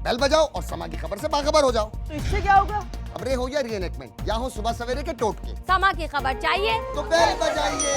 بیل بجاؤ اور سما کی خبر سے باخبر ہو جاؤ. تو اس سے کیا ہوگا؟ خبریں ہو یا ری انیکٹمنٹ یا ہو صبح سویرے کے ٹوٹکے. سما کی خبر چاہیے تو بیل بجائیے.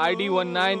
ID 19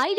ID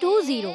20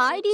ID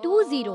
20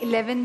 11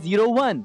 01।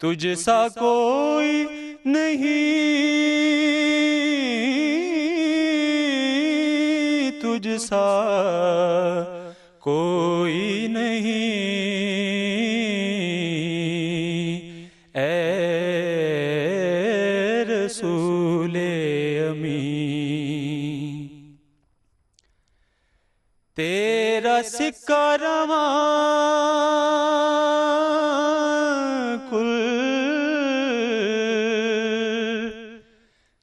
تجھ سا کوئی نہیں، تجھ سا کوئی نہیں، اے رسول امین۔ تیرا سکہ رواں کل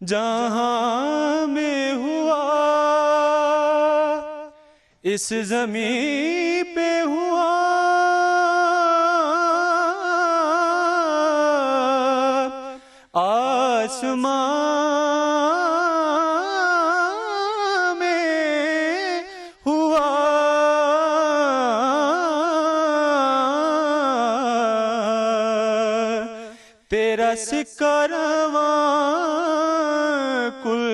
جہاں میں ہوا، اس زمین پہ ہوا، آسمان میں ہوا، تیرا سکہ رواں کل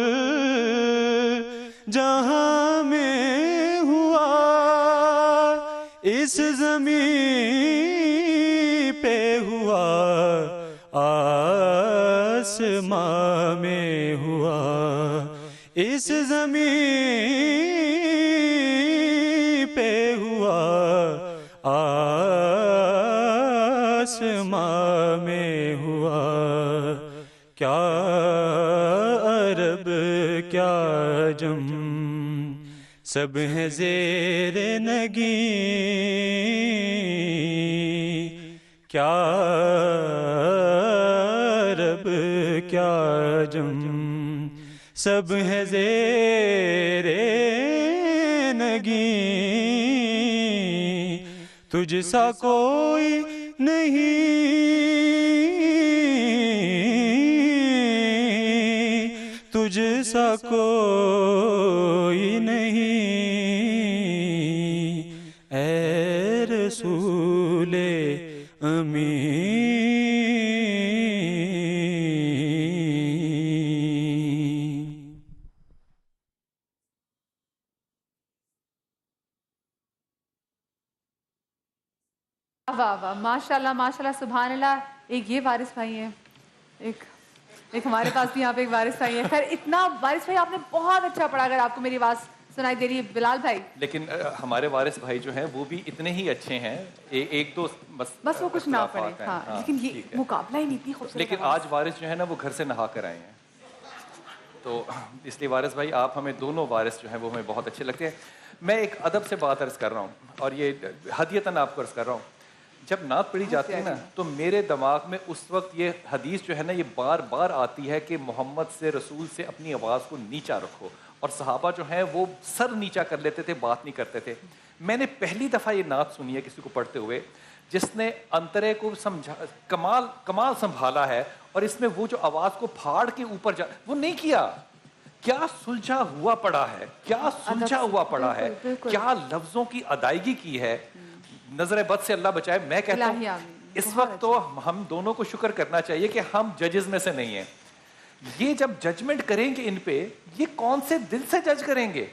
جہاں میں ہوا، اس زمین پہ ہوا، آسمان میں ہوا، اس زمین پہ ہوا، آسمان میں ہوا۔ کیا عرب کیا عجم سب ہیں زیر نگیں، کیا عرب کیا عجم سب ہیں زیر نگیں، تجھ سا کوئی نہیں، تجھ سا کوئی نہیں، اے رسول امین۔ واہ واہ، ماشاءاللہ ماشاءاللہ، سبحان اللہ۔ ایک یہ وارث بھائی ہیں، ایک ہمارے پاس بھی یہاں پہ ایک وارث بھائی ہیں۔ خیر اتنا وارث بھائی آپ نے بہت اچھا پڑھا، اگر آپ کو میری آواز سنائی دے رہی ہے بلال بھائی۔ لیکن ہمارے وارث بھائی جو ہیں وہ بھی اتنے ہی اچھے ہیں، ایک دو بس وہ کچھ نہ پڑے، ہاں، لیکن یہ مقابلہ ہی نہیں اتنی خوبصورت۔ لیکن آج وارث جو ہے نا وہ گھر سے نہا کر آئے ہیں، تو اس لیے وارث بھائی آپ ہمیں دونوں وارث جو ہیں وہ ہمیں بہت اچھے لگتے ہیں۔ میں ایک ادب سے بات عرض کر رہا ہوں، اور یہ ہدیتاً آپ کو عرض کر رہا ہوں، جب نعت پڑھی جاتی ہے نا تو میرے دماغ میں اس وقت یہ حدیث جو ہے نا یہ بار بار آتی ہے کہ محمد سے، رسول سے اپنی آواز کو نیچا رکھو، اور صحابہ جو ہیں وہ سر نیچا کر لیتے تھے، بات نہیں کرتے تھے۔ میں نے پہلی دفعہ یہ نعت سنی ہے کسی کو پڑھتے ہوئے جس نے انترے کو سمجھا، کمال سنبھالا ہے، اور اس میں وہ جو آواز کو پھاڑ کے اوپر وہ نہیں کیا، کیا سلجھا ہوا پڑا ہے، کیا سلجھا ہوا پڑا ہے، کیا لفظوں کی ادائیگی کی ہے۔ نظر بد سے اللہ بچائے۔ میں کہتا ہوں اس وقت تو ہم دونوں کو شکر کرنا چاہیے کہ ہم ججز میں سے نہیں ہیں۔ یہ جب ججمنٹ کریں گے ان پہ، یہ کون سے دل سے جج کریں گے؟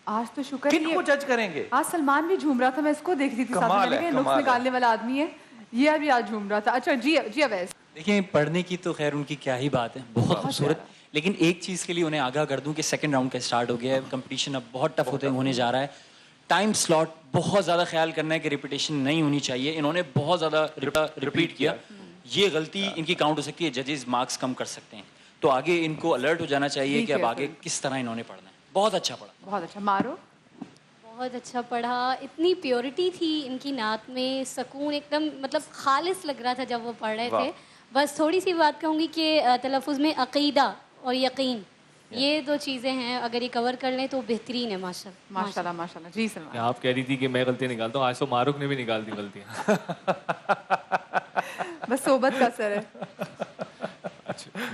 آج تو شکر کن کو جج کریں گے؟ آج سلمان بھی جھوم رہا تھا، میں اس کو دیکھ رہی تھی، ساتھ میں نقص نکالنے والا آدمی ہے، یہ ابھی آج جھوم رہا تھا۔ اچھا جی اویس، دیکھیں پڑھنے کی تو خیر ان کی کیا ہی بات ہے، بہت خوبصورت، لیکن ایک چیز کے لیے انہیں آگاہ کر دوں کہ سیکنڈ راؤنڈ کا اسٹارٹ ہو گیا ہے، کمپٹیشن اب بہت ٹف ہونے جا رہا ہے۔ ٹائم سلاٹ بہت زیادہ خیال کرنا ہے کہ ریپیٹیشن نہیں ہونی چاہیے، انہوں نے بہت زیادہ ریپیٹ کیا، یہ غلطی ان کی کاؤنٹ ہو سکتی ہے، ججز مارکس کم کر سکتے ہیں، تو آگے ان کو الرٹ ہو جانا چاہیے کہ اب آگے کس طرح انہوں نے پڑھنا ہے۔ بہت اچھا پڑھا، بہت اچھا۔ مارو، بہت اچھا پڑھا، اتنی پیورٹی تھی ان کی نعت میں، سکون ایک دم مطلب خالص لگ رہا تھا جب وہ پڑھ رہے تھے۔ بس تھوڑی سی بات کہوں گی کہ تلفظ میں عقیدہ اور یقین، یہ دو چیزیں ہیں، اگر یہ کور کر لیں تو بہترین ہے۔ ماشاءاللہ ماشاءاللہ ماشاءاللہ۔ جی سلمان، آپ کہہ رہی تھی کہ میں غلطیاں نکالتا ہوں، آج تو معروف نے بھی نکال دی غلطیاں۔ بس صحبت کا اثر ہے۔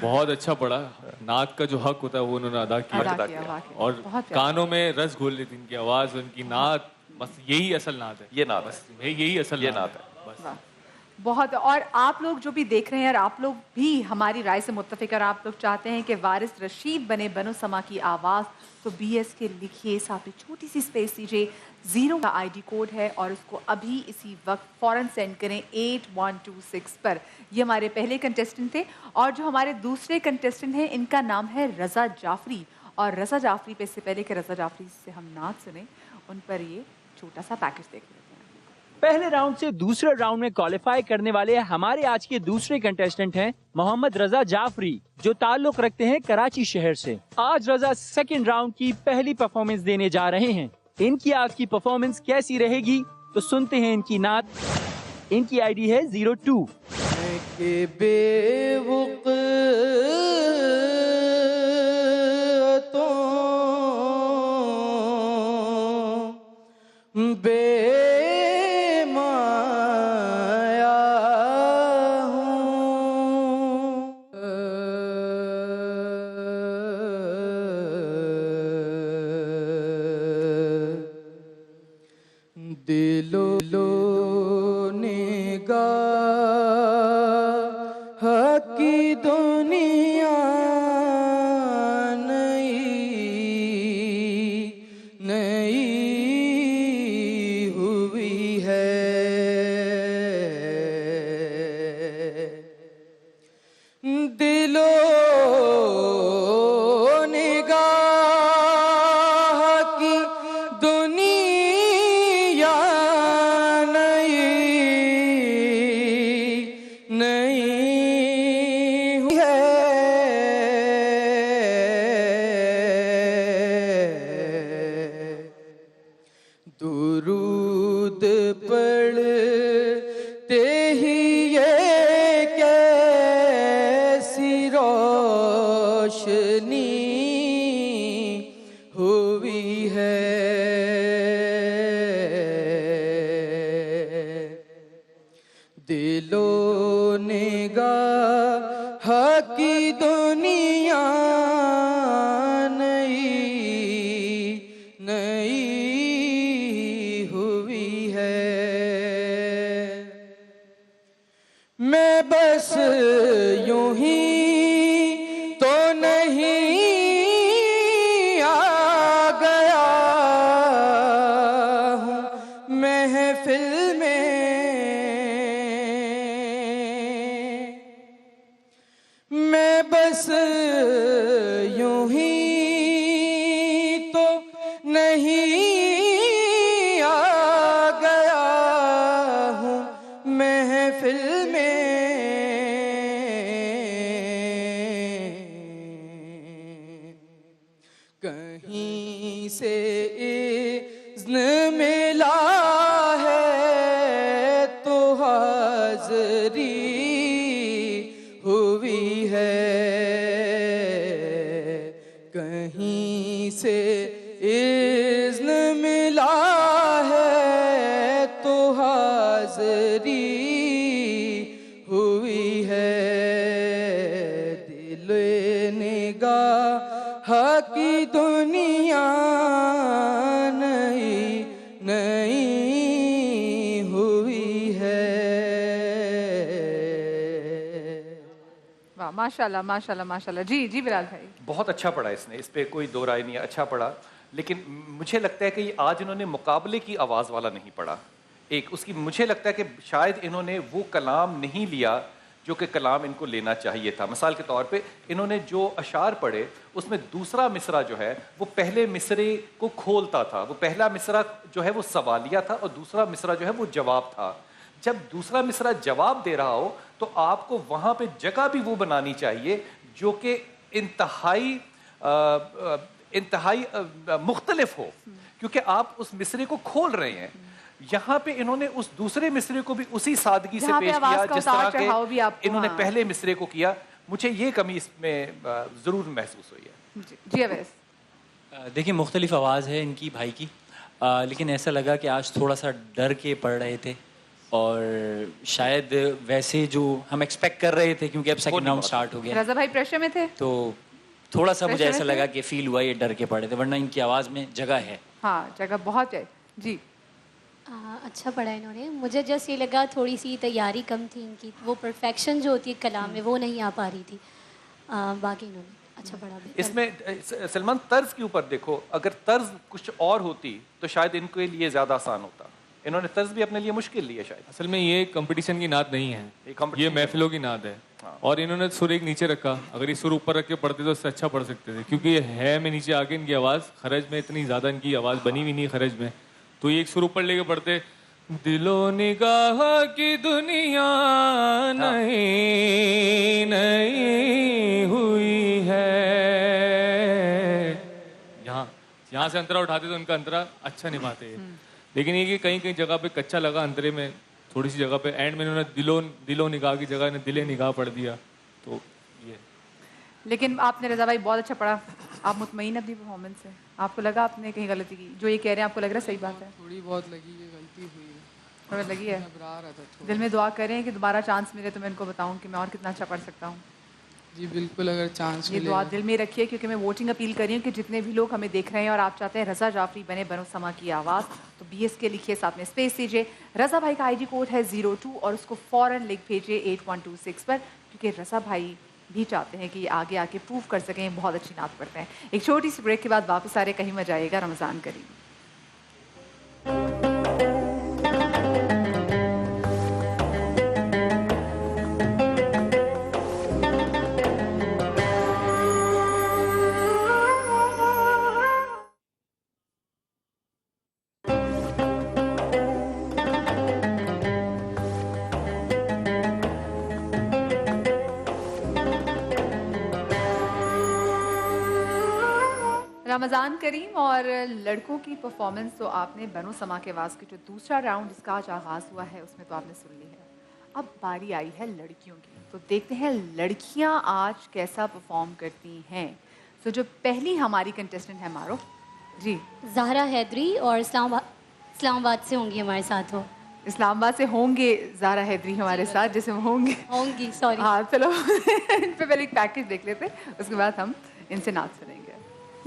بہت اچھا پڑھا، نعت کا جو حق ہوتا ہے وہ انہوں نے ادا کیا، اور کانوں میں رس گھول لیتی ان کی آواز، ان کی نعت، بس یہی اصل نعت ہے، یہ نعت ہے، یہی اصل یہ نعت ہے۔ بہت. اور آپ لوگ جو بھی دیکھ رہے ہیں اور آپ لوگ بھی ہماری رائے سے متفق اور آپ لوگ چاہتے ہیں کہ وارث رشید بنے بنو سما کی آواز, تو بی ایس کے لکھیے, ساتھ میں چھوٹی سی اسپیس دیجیے, 0 کا آئی ڈی کوڈ ہے اور اس کو ابھی اسی وقت فوراً سینڈ کریں 8126 پر. یہ ہمارے پہلے کنٹیسٹنٹ تھے. اور جو ہمارے دوسرے کنٹیسٹنٹ ہیں ان کا نام ہے رضا جعفری. اور رضا جعفری پہ اس سے پہلے کہ رضا جعفری سے ہم نعت سنیں, ان پر یہ چھوٹا سا پیکج دیکھ لیتے ہیں. پہلے راؤنڈ سے دوسرے راؤنڈ میں کوالیفائی کرنے والے ہمارے آج کے دوسرے کنٹیسٹنٹ ہیں محمد رضا جعفری, جو تعلق رکھتے ہیں کراچی شہر سے. آج رضا سیکنڈ راؤنڈ کی پہلی پرفارمنس دینے جا رہے ہیں. ان کی آج کی پرفارمنس کیسی رہے گی تو سنتے ہیں ان کی نعت. ان کی آئی ڈی ہے 02. ماشاءاللہ ماشاءاللہ ماشاءاللہ. جی بلال بھائی, بہت اچھا پڑھا اس نے, اس پہ کوئی دو رائے نہیں ہے, اچھا پڑھا. لیکن مجھے لگتا ہے کہ یہ آج انہوں نے مقابلے کی آواز والا نہیں پڑھا. ایک اس کی مجھے لگتا ہے کہ شاید انہوں نے وہ کلام نہیں لیا جو کہ کلام ان کو لینا چاہیے تھا. مثال کے طور پہ انہوں نے جو اشعار پڑھے اس میں دوسرا مصرع جو ہے وہ پہلے مصرے کو کھولتا تھا. وہ پہلا مصرع جو ہے وہ سوالیہ تھا اور دوسرا مصرع جو ہے وہ جواب تھا. جب دوسرا مصرع جواب دے رہا ہو تو آپ کو وہاں پہ جگہ بھی وہ بنانی چاہیے جو کہ انتہائی مختلف ہو, کیونکہ آپ اس مصرے کو کھول رہے ہیں. یہاں پہ انہوں نے اس دوسرے مصرے کو بھی اسی سادگی سے پیش کیا جس طرح کہ انہوں نے پہلے مصرے کو کیا. مجھے یہ کمی اس میں ضرور محسوس ہوئی ہے. جی اویس, دیکھیں مختلف آواز ہے ان کی بھائی کی, لیکن ایسا لگا کہ آج تھوڑا سا ڈر کے پڑھ رہے تھے اور شاید ویسے جو ہم ایکسپیکٹ کر رہے تھے, کیونکہ اب سیکنڈ راؤنڈ سٹارٹ ہو گیا. رضا بھائی پریشر میں تھے تو تھوڑا سا مجھے ایسا لگا کہ فیل ہوا یہ ڈر کے پڑے تھے, ورنہ ان کی آواز میں جگہ ہے. ہاں جگہ بہت ہے. جی اچھا پڑھا انہوں نے. مجھے جس یہ لگا تھوڑی سی تیاری کم تھی ان کی, وہ پرفیکشن جو ہوتی ہے کلام میں وہ نہیں آ پا رہی تھی. باقی انہوں نے اچھا پڑھا. اس میں سلمان طرز کے اوپر دیکھو, اگر طرز کچھ اور ہوتی تو شاید ان کے لیے زیادہ آسان ہوتا. انہوں نے طرز بھی اپنے لیے مشکل لی ہے شاید. اصل میں یہ کمپٹیشن کی نعت نہیں ہے, یہ محفلوں کی نعت ہے. اور انہوں نے سر ایک نیچے رکھا, اگر یہ سر اوپر رکھ کے پڑھتے تو اس سے اچھا پڑھ سکتے تھے, کیونکہ یہ ہے میں نیچے آ کے ان کی آواز خرج میں اتنی زیادہ ان کی آواز بنی ہوئی نہیں خرج میں, تو یہ ایک سر اوپر لے کے پڑھتے. دل و نگاہ کی دنیا نہیں نہیں ہوئی ہے, یہاں سے انترا اٹھاتے تو ان کا انترا اچھا نبھاتے. لیکن یہ کہ کہیں کہیں جگہ پہ کچا لگا انترے میں, تھوڑی سی جگہ پہ اینڈ میں انہوں نے دل و نگاہ کی جگہ انہیں دل نگاہ پڑھ دیا. تو یہ لیکن آپ نے رضا بھائی بہت اچھا پڑھا. آپ مطمئن اپنی پرفارمنس سے؟ آپ کو لگا آپ نے کہیں غلطی کی؟ جو یہ کہہ رہے ہیں آپ کو لگ رہا ہے صحیح بات ہے؟ تھوڑی بہت لگی ہے, غلطی ہوئی ہے, تھوڑا لگی ہے. گھبرا رہا تھا. دل میں دعا کریں کہ دوبارہ چانس ملے تو میں ان کو بتاؤں کہ میں اور کتنا اچھا پڑھ سکتا ہوں. جی بالکل, اگر چانس یہ دعا دل میں رکھیے, کیونکہ میں ووٹنگ اپیل کر رہی ہوں کہ جتنے بھی لوگ ہمیں دیکھ رہے ہیں اور آپ چاہتے ہیں رضا جعفری بنے بنو سما کی آواز, تو BS کے لکھیے, ساتھ میں اسپیس دیجیے. رضا بھائی کا ID کوڈ ہے 02 اور اس کو فوراً لکھ بھیجیے 8126 پر, کیونکہ رضا بھائی بھی چاہتے ہیں کہ یہ آگے آ کے پروو کر سکیں بہت اچھی نعت پڑھتے ہیں. ایک چھوٹی سی بریک کے بعد واپس آ رہے, کہیں مت جائیے گا. رمضان کریم. رمضان کریم اور لڑکوں کی پرفارمنس تو آپ نے بنو سما کے آواز کے جو دوسرا راؤنڈ جس کا آج آغاز ہوا ہے اس میں تو آپ نے سن لی ہے. اب باری آئی ہے لڑکیوں کی, تو دیکھتے ہیں لڑکیاں آج کیسا پرفارم کرتی ہیں. تو جو پہلی ہماری کنٹیسٹنٹ ہے مارو جی, زہرا حیدری, اور اسلام آباد سے ہوں گی ہمارے ساتھ. وہ اسلام آباد سے ہوں گے زہرا حیدری ہمارے ساتھ, جیسے ہوں گی سوری. ہاں چلو ان پہ پہلے ایک پیکیج دیکھ لیتے, اس کے بعد ہم ان سے نعت سنیں گے.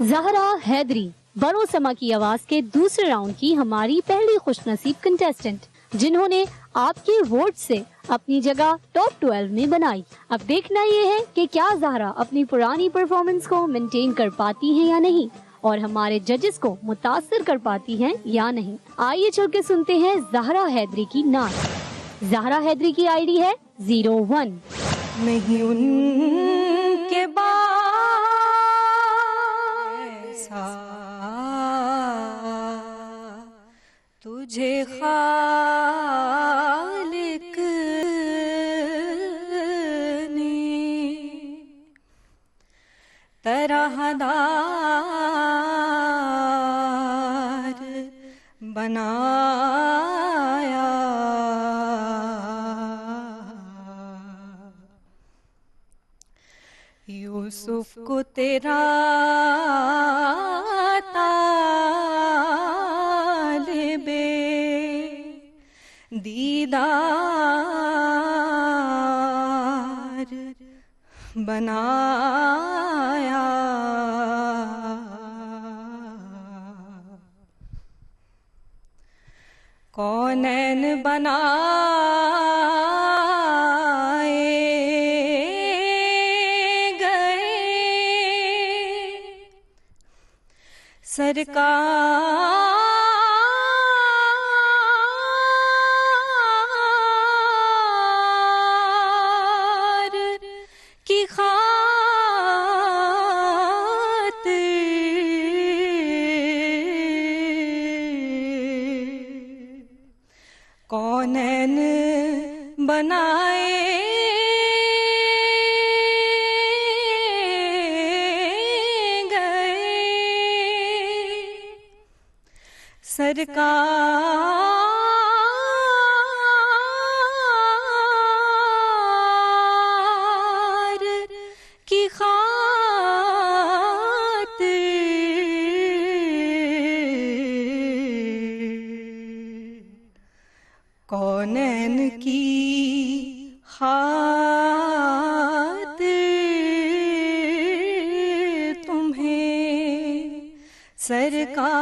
زہرا حیدری بنو سما کی آواز کے دوسرے راؤنڈ کی ہماری پہلی خوش نصیب کنٹیسٹنٹ, جنہوں نے آپ کے ووٹ سے اپنی جگہ ٹاپ 12 میں بنائی. اب دیکھنا یہ ہے کہ کیا زہرا اپنی پرانی پرفارمنس کو مینٹین کر پاتی ہیں یا نہیں, اور ہمارے ججز کو متاثر کر پاتی ہیں یا نہیں. آئیے چل کے سنتے ہیں زہرا حیدری کی نعت. زہرا حیدری کی ID ہے 01. نہیں ان کے تجھے خالق نے طرح دار بنایا, یوسف کو تیرا دیدار بنایا, کونین بنائے گئے سرکار کی خاطر, کونین بنائے گئے سرکار کی خاطر, کونین کی خاطر تمہیں سرکار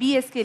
BSK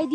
ID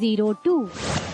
02.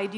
ID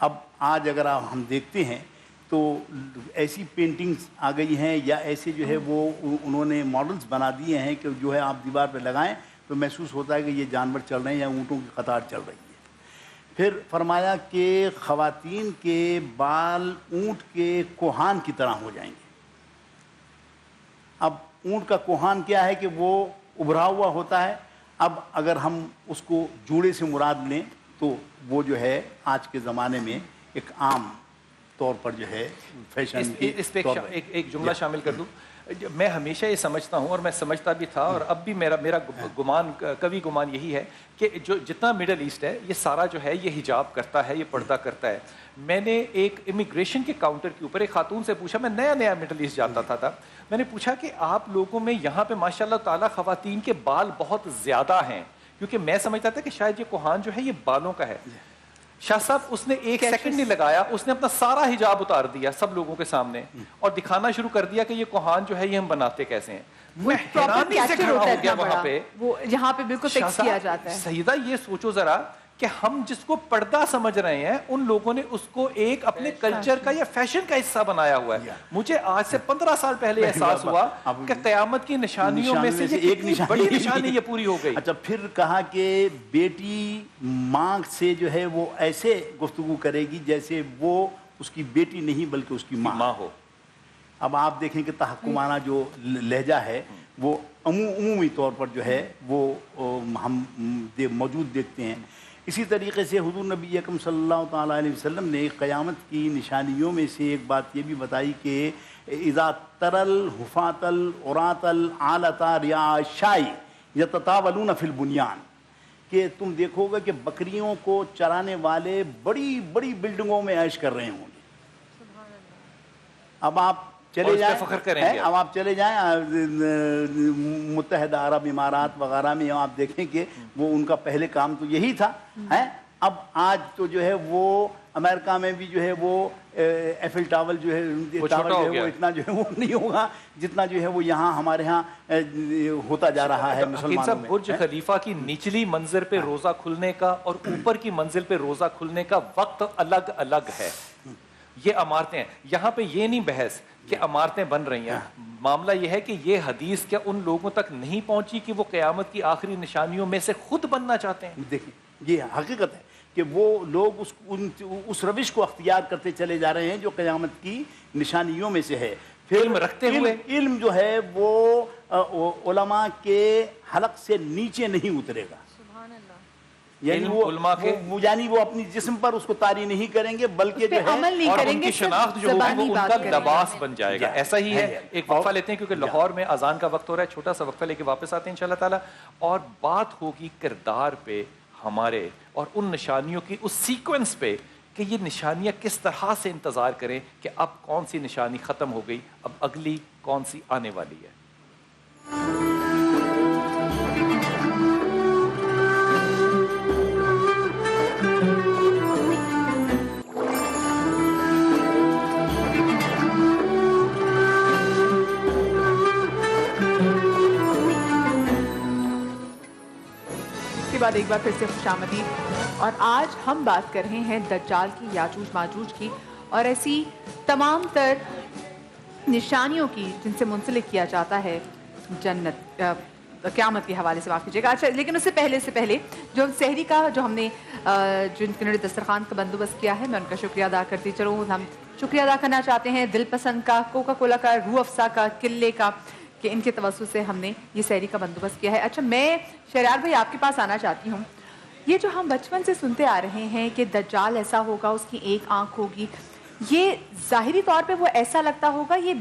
اب آج اگر ہم دیکھتے ہیں تو ایسی پینٹنگز آ گئی ہیں یا ایسے جو ہے وہ انہوں نے ماڈلز بنا دیے ہیں کہ جو ہے آپ دیوار پہ لگائیں تو محسوس ہوتا ہے کہ یہ جانور چل رہے ہیں یا اونٹوں کی قطار چل رہی ہے. پھر فرمایا کہ خواتین کے بال اونٹ کے کوہان کی طرح ہو جائیں گے. اب اونٹ کا کوہان کیا ہے کہ وہ ابھرا ہوا ہوتا ہے. اب اگر ہم اس کو جوڑے سے مراد لیں تو وہ جو ہے آج کے زمانے میں ایک عام طور پر جو ہے فیشن اس پہ ایک جملہ شامل کر دوں. میں ہمیشہ یہ سمجھتا ہوں اور میں سمجھتا بھی تھا اور اب بھی میرا گمان کبھی گمان یہی ہے کہ جو جتنا مڈل ایسٹ ہے یہ سارا جو ہے یہ حجاب کرتا ہے, یہ پردہ کرتا ہے. میں نے ایک امیگریشن کے کاؤنٹر کے اوپر ایک خاتون سے پوچھا, میں نیا مڈل ایسٹ جاتا تھا, میں نے پوچھا کہ آپ لوگوں میں یہاں پہ ماشاء اللہ تعالیٰ خواتین کے بال بہت زیادہ ہیں, کیونکہ میں سمجھتا تھا کہ شاید یہ کوہان جو ہے یہ بالوں کا ہے. شاہ صاحب اس نے ایک سیکنڈ نہیں لگایا, اس نے اپنا سارا حجاب اتار دیا سب لوگوں کے سامنے اور دکھانا شروع کر دیا کہ یہ کوہان جو ہے یہ ہم بناتے کیسے ہیں. میں حیرانی سے کھڑا ہو گیا وہاں پہ, وہ جہاں پہ بالکل فکس کیا جاتا ہے. سیدہ یہ سوچو ذرا کہ ہم جس کو پردہ سمجھ رہے ہیں ان لوگوں نے اس کو ایک اپنے کلچر کا یا فیشن کا حصہ بنایا ہوا ہے. مجھے آج سے 15 سال پہلے احساس ہوا کہ قیامت کی نشانیوں میں سے ایک بڑی نشانی یہ پوری ہو گئی. اچھا, پھر کہا کہ بیٹی ماں سے جو ہے وہ ایسے گفتگو کرے گی جیسے وہ اس کی بیٹی نہیں بلکہ اس کی ماں ہو. اب آپ دیکھیں کہ تحکمانہ جو لہجہ ہے وہ عمومی طور پر جو ہے وہ ہم موجود دیکھتے ہیں. اسی طریقے سے حضور نبی اکرم صلی اللہ تعالیٰ علیہ وسلم نے قیامت کی نشانیوں میں سے ایک بات یہ بھی بتائی کہ اذا ترل حفات العراۃ العالۃ رعاء الشاء یتطاولون فی البنیان, کہ تم دیکھو گے کہ بکریوں کو چرانے والے بڑی بڑی بلڈنگوں میں عیش کر رہے ہوں گے. اب آپ چلے جائیں, اب آپ چلے جائیں متحدہ عرب امارات وغیرہ میں, آپ دیکھیں کہ وہ ان کا پہلے کام تو یہی تھا. اب آج تو جو ہے وہ امریکہ میں بھی جو ہے وہ ایفل ٹاور جو ہے وہ اتنا جو ہے وہ نہیں ہوگا جتنا جو ہے وہ یہاں ہمارے ہاں ہوتا جا رہا ہے مسلمانوں میں. برج خلیفہ کی نچلی منزل پہ روزہ کھلنے کا اور اوپر کی منزل پہ روزہ کھلنے کا وقت الگ الگ ہے. یہ عمارتیں ہیں, یہاں پہ یہ نہیں بحث کہ عمارتیں بن رہی ہیں, معاملہ یہ ہے کہ یہ حدیث کیا ان لوگوں تک نہیں پہنچی کہ وہ قیامت کی آخری نشانیوں میں سے خود بننا چاہتے ہیں. دیکھیں یہ حقیقت ہے کہ وہ لوگ اس روش کو اختیار کرتے چلے جا رہے ہیں جو قیامت کی نشانیوں میں سے ہے. پھر علم رکھتے ہوئے علم جو ہے وہ علماء کے حلق سے نیچے نہیں اترے گا. یعنی وہ اپنی جسم پر اس کو طاری نہیں کریں گے بلکہ جو ہے اور ان کی شناخت جو ہوگی وہ ان کا لباس بن جائے گا. ایسا ہی ہے. ایک وقفہ لیتے ہیں کیونکہ لاہور میں اذان کا وقت ہو رہا ہے, چھوٹا سا وقفہ لے کے واپس آتے ہیں انشاءاللہ تعالی, اور بات ہوگی کردار پہ ہمارے اور ان نشانیوں کی اس سیکوینس پہ کہ یہ نشانیاں کس طرح سے انتظار کریں کہ اب کون سی نشانی ختم ہو گئی, اب اگلی کون سی آنے والی ہے. بعد ایک بار پھر سے خوش آمدید, اور آج ہم بات کر رہے ہیں دجال کی, یاجوج ماجوج کی, اور ایسی تمام تر نشانیوں کی جن سے منسلک کیا جاتا ہے جنت قیامت کے حوالے سے. معاف کیجیے گا. اچھا, لیکن اس سے پہلے جو سحری کا جو ہم نے جن نے دسترخوان کا بندوبست کیا ہے, میں ان کا شکریہ ادا کرتی چلوں. ہم شکریہ ادا کرنا چاہتے ہیں دل پسند کا, کوکا کولا کا, روح افزا کا, قلعے کا, کہ ان کے توسط سے ہم نے یہ سحری کا بندوبست کیا ہے. اچھا, میں شہریار بھائی آپ کے پاس آنا چاہتی ہوں. یہ جو ہم بچپن سے سنتے آ رہے ہیں کہ دجال ایسا ہوگا, اس کی ایک آنکھ ہوگی, یہ ظاہری طور پہ وہ ایسا لگتا ہوگا یہ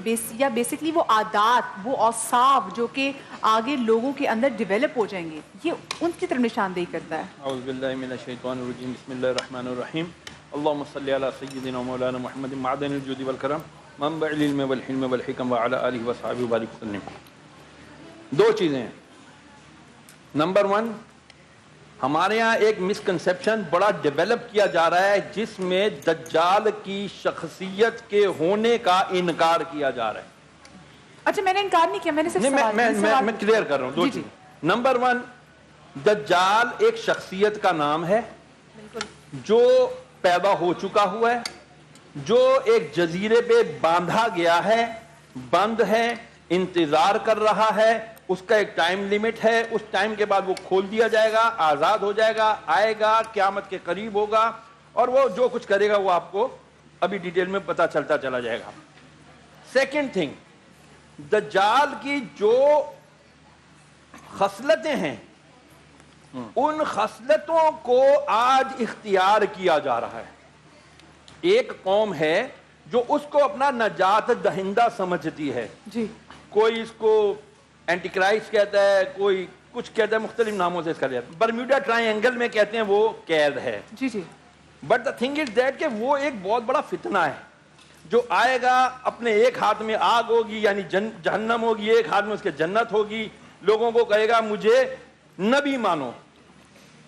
بیسکلی وہ عادات, وہ اوصاف جو کہ آگے لوگوں کے اندر ڈیولپ ہو جائیں گے, یہ ان کی طرف نشاندہی کرتا ہے. اعوذ باللہ من الشیطان الرجیم, بسم اللہ الرحمن الرحیم. اللہم صلی علی سیدنا مولانا محمد معدن الجود والکرم منبع العلم والحلم والحکم وعلی آلہ وصحبہ وبارک وسلم. دو چیزیں ہیں. نمبر 1, ہمارے ہاں ایک مسکنسیپشن بڑا ڈیولپ کیا جا رہا ہے جس میں دجال کی شخصیت کے ہونے کا انکار کیا جا رہا ہے. اچھا, میں نے انکار نہیں کیا, میں نے صرف میں کلیئر کر رہا ہوں. دو چیزیں. نمبر 1, دجال ایک شخصیت کا نام ہے جو پیدا ہو چکا ہوا ہے, جو ایک جزیرے پہ باندھا گیا ہے, بند ہے, انتظار کر رہا ہے, اس کا ایک ٹائم لیمٹ ہے, اس ٹائم کے بعد وہ کھول دیا جائے گا, آزاد ہو جائے گا, آئے گا, قیامت کے قریب ہوگا, اور وہ جو کچھ کرے گا وہ آپ کو ابھی ڈیٹیل میں پتا چلتا چلا جائے گا. سیکنڈ تھنگ, دجال کی جو خصلتیں ہیں ان خصلتوں کو آج اختیار کیا جا رہا ہے. ایک قوم ہے جو اس کو اپنا نجات دہندہ سمجھتی ہے, جی کوئی اس کو اینٹی کرائسٹ کہتا ہے, کوئی کچھ کہتا ہے, مختلف ناموں سے اس کا لیا. برمیوڈا ٹرائنگل اینگل میں کہتے ہیں وہ قید ہے. جی جی. But the thing is that کہ وہ ایک بہت بڑا فتنہ ہے جو آئے گا, اپنے ایک ہاتھ میں آگ ہوگی یعنی جہنم ہوگی, ایک ہاتھ میں اس کے جنت ہوگی, لوگوں کو کہے گا مجھے نبی مانو.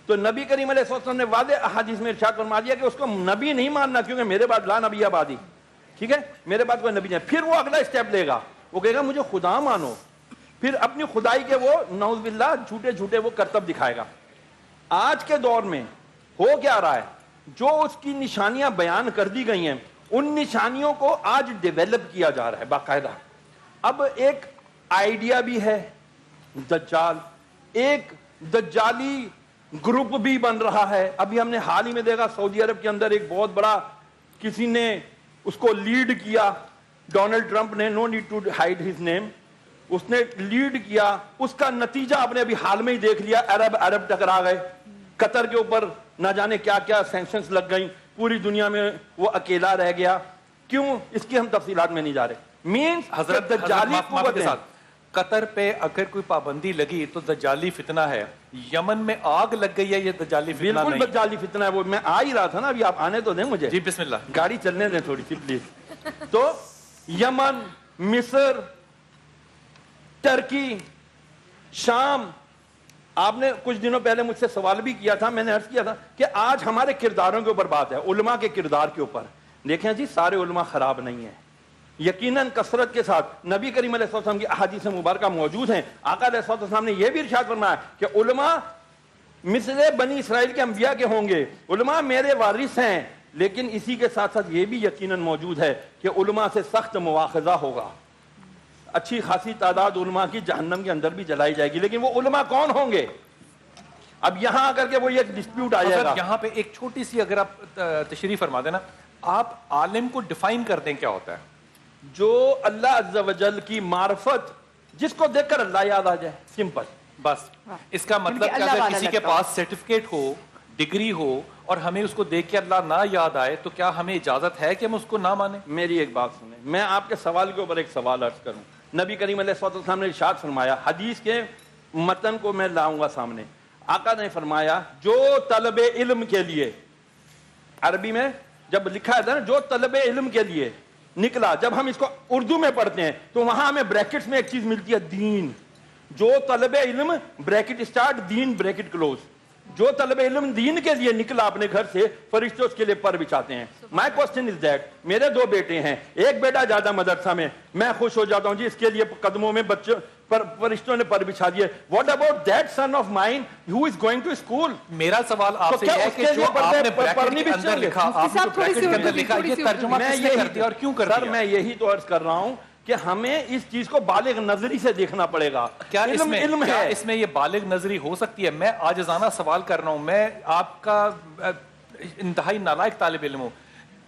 تو نبی کریم علیہ السلام نے واضح احادیث میں ارشاد فرما دیا کہ اس کو نبی نہیں ماننا, کیونکہ میرے بعد لا نبی آبادی, ٹھیک ہے, میرے بعد کوئی نبی نہیں. پھر وہ اگلا اسٹیپ لے گا, وہ کہے گا مجھے خدا مانو, پھر اپنی خدائی کے وہ نعوذ باللہ جھوٹے جھوٹے وہ کرتب دکھائے گا. آج کے دور میں ہو کیا رہا ہے, جو اس کی نشانیاں بیان کر دی گئی ہیں ان نشانیوں کو آج ڈیولپ کیا جا رہا ہے باقاعدہ. اب ایک آئیڈیا بھی ہے دجال, ایک دجالی گروپ بھی بن رہا ہے. ابھی ہم نے حال ہی میں دیکھا سعودی عرب کے اندر ایک بہت بڑا کسی نے اس کو لیڈ کیا, ڈونلڈ ٹرمپ نے, no need to hide his name, اس نے لیڈ کیا. اس کا نتیجہ آپ نے ابھی حال میں ہی دیکھ لیا, عرب ٹکرا گئے, قطر کے اوپر نہ جانے کیا کیا سینکشنز لگ گئیں, پوری دنیا میں وہ اکیلا رہ گیا. کیوں, اس کی ہم تفصیلات میں نہیں جا رہے. مینز حضرت دجالی معافی کے ساتھ قطر پہ اگر کوئی پابندی لگی تو دجالی فتنہ ہے, یمن میں آگ لگ گئی ہے, یہ دجالی فتنہ نہیں. بالکل دجالی فتنہ ہے. وہ میں آ ہی رہا تھا نا, ابھی آپ آنے تو دیں مجھے. جی بسم اللہ, گاڑی چلنے دیں تھوڑی سی پلیز. تو یمن, مصر, ترکی, شام, آپ نے کچھ دنوں پہلے مجھ سے سوال بھی کیا تھا, میں نے عرض کیا تھا کہ آج ہمارے کرداروں کے اوپر بات ہے, علماء کے کردار کے اوپر. دیکھیں جی, سارے علماء خراب نہیں ہیں, یقیناً کثرت کے ساتھ نبی کریم علیہ السلام کی احادیث مبارکہ موجود ہیں. آقا علیہ السلام نے یہ بھی ارشاد فرمایا کہ علماء مثل بنی اسرائیل کے انبیاء کے ہوں گے, علماء میرے وارث ہیں, لیکن اسی کے ساتھ ساتھ یہ بھی یقیناً موجود ہے کہ علماء سے سخت مواخذہ ہوگا. اچھی خاصی تعداد علماء کی جہنم کے اندر بھی جلائی جائے گی, لیکن وہ علماء کون ہوں گے؟ اب یہاں آ کر کے وہ یہ ڈسپیوٹ آ جائے گا. یہاں پہ ایک چھوٹی سی اگر آپ تشریح فرما دینا, آپ عالم کو ڈیفائن کر دیں کیا ہوتا ہے. جو اللہ عز و جل کی معرفت, جس کو دیکھ کر اللہ یاد آ جائے, سمپل بس. اس کا مطلب کہ اگر کسی کے پاس سرٹیفکیٹ ہو, ڈگری ہو, اور ہمیں اس کو دیکھ کے اللہ نہ یاد آئے, تو کیا ہمیں اجازت ہے کہ ہم اس کو نہ مانیں؟ میری ایک بات سنیں, میں آپ کے سوال کے اوپر ایک سوال عرض کروں. نبی کریم علیہ السلام نے ارشاد فرمایا, حدیث کے متن کو میں لاؤں گا سامنے. آقا نے فرمایا جو طلب علم کے لیے, عربی میں جب لکھا ہے نا جو طلب علم کے لیے نکلا, جب ہم اس کو اردو میں پڑھتے ہیں تو وہاں ہمیں بریکٹس میں ایک چیز ملتی ہے, دین. جو طلب علم بریکٹ اسٹارٹ, دین بریکٹ کلوز. جو طلب علم دین کے لیے نکلا اپنے گھر سے, فرشتے اس کے لیے پر بچھاتے ہیں. مائی کوسچن از دیٹ, میرے 2 بیٹے ہیں, ایک بیٹا زیادہ مدرسہ میں خوش ہو جاتا ہوں جی, اس کے لیے قدموں میں بچوں پر فرشتوں نے پر بچھا دیے. What about that son of mine who is going to school? میرا سوال آپ سے یہ ہے کہ جو آپ نے بریکٹ کے اندر لکھا, آپ نے بریکٹ کے اندر لکھا, یہ ترجمہ کس نے کر دیا اور کیوں کر دیا؟ سر میں یہی تو عرض کر رہا ہوں کہ ہمیں اس چیز کو بالغ نظری سے دیکھنا پڑے گا. کیا اس میں یہ بالغ نظری ہو سکتی ہے؟ میں عاجزانہ سوال کر رہا ہوں, میں آپ کا انتہائی نالائق طالب علم ہوں.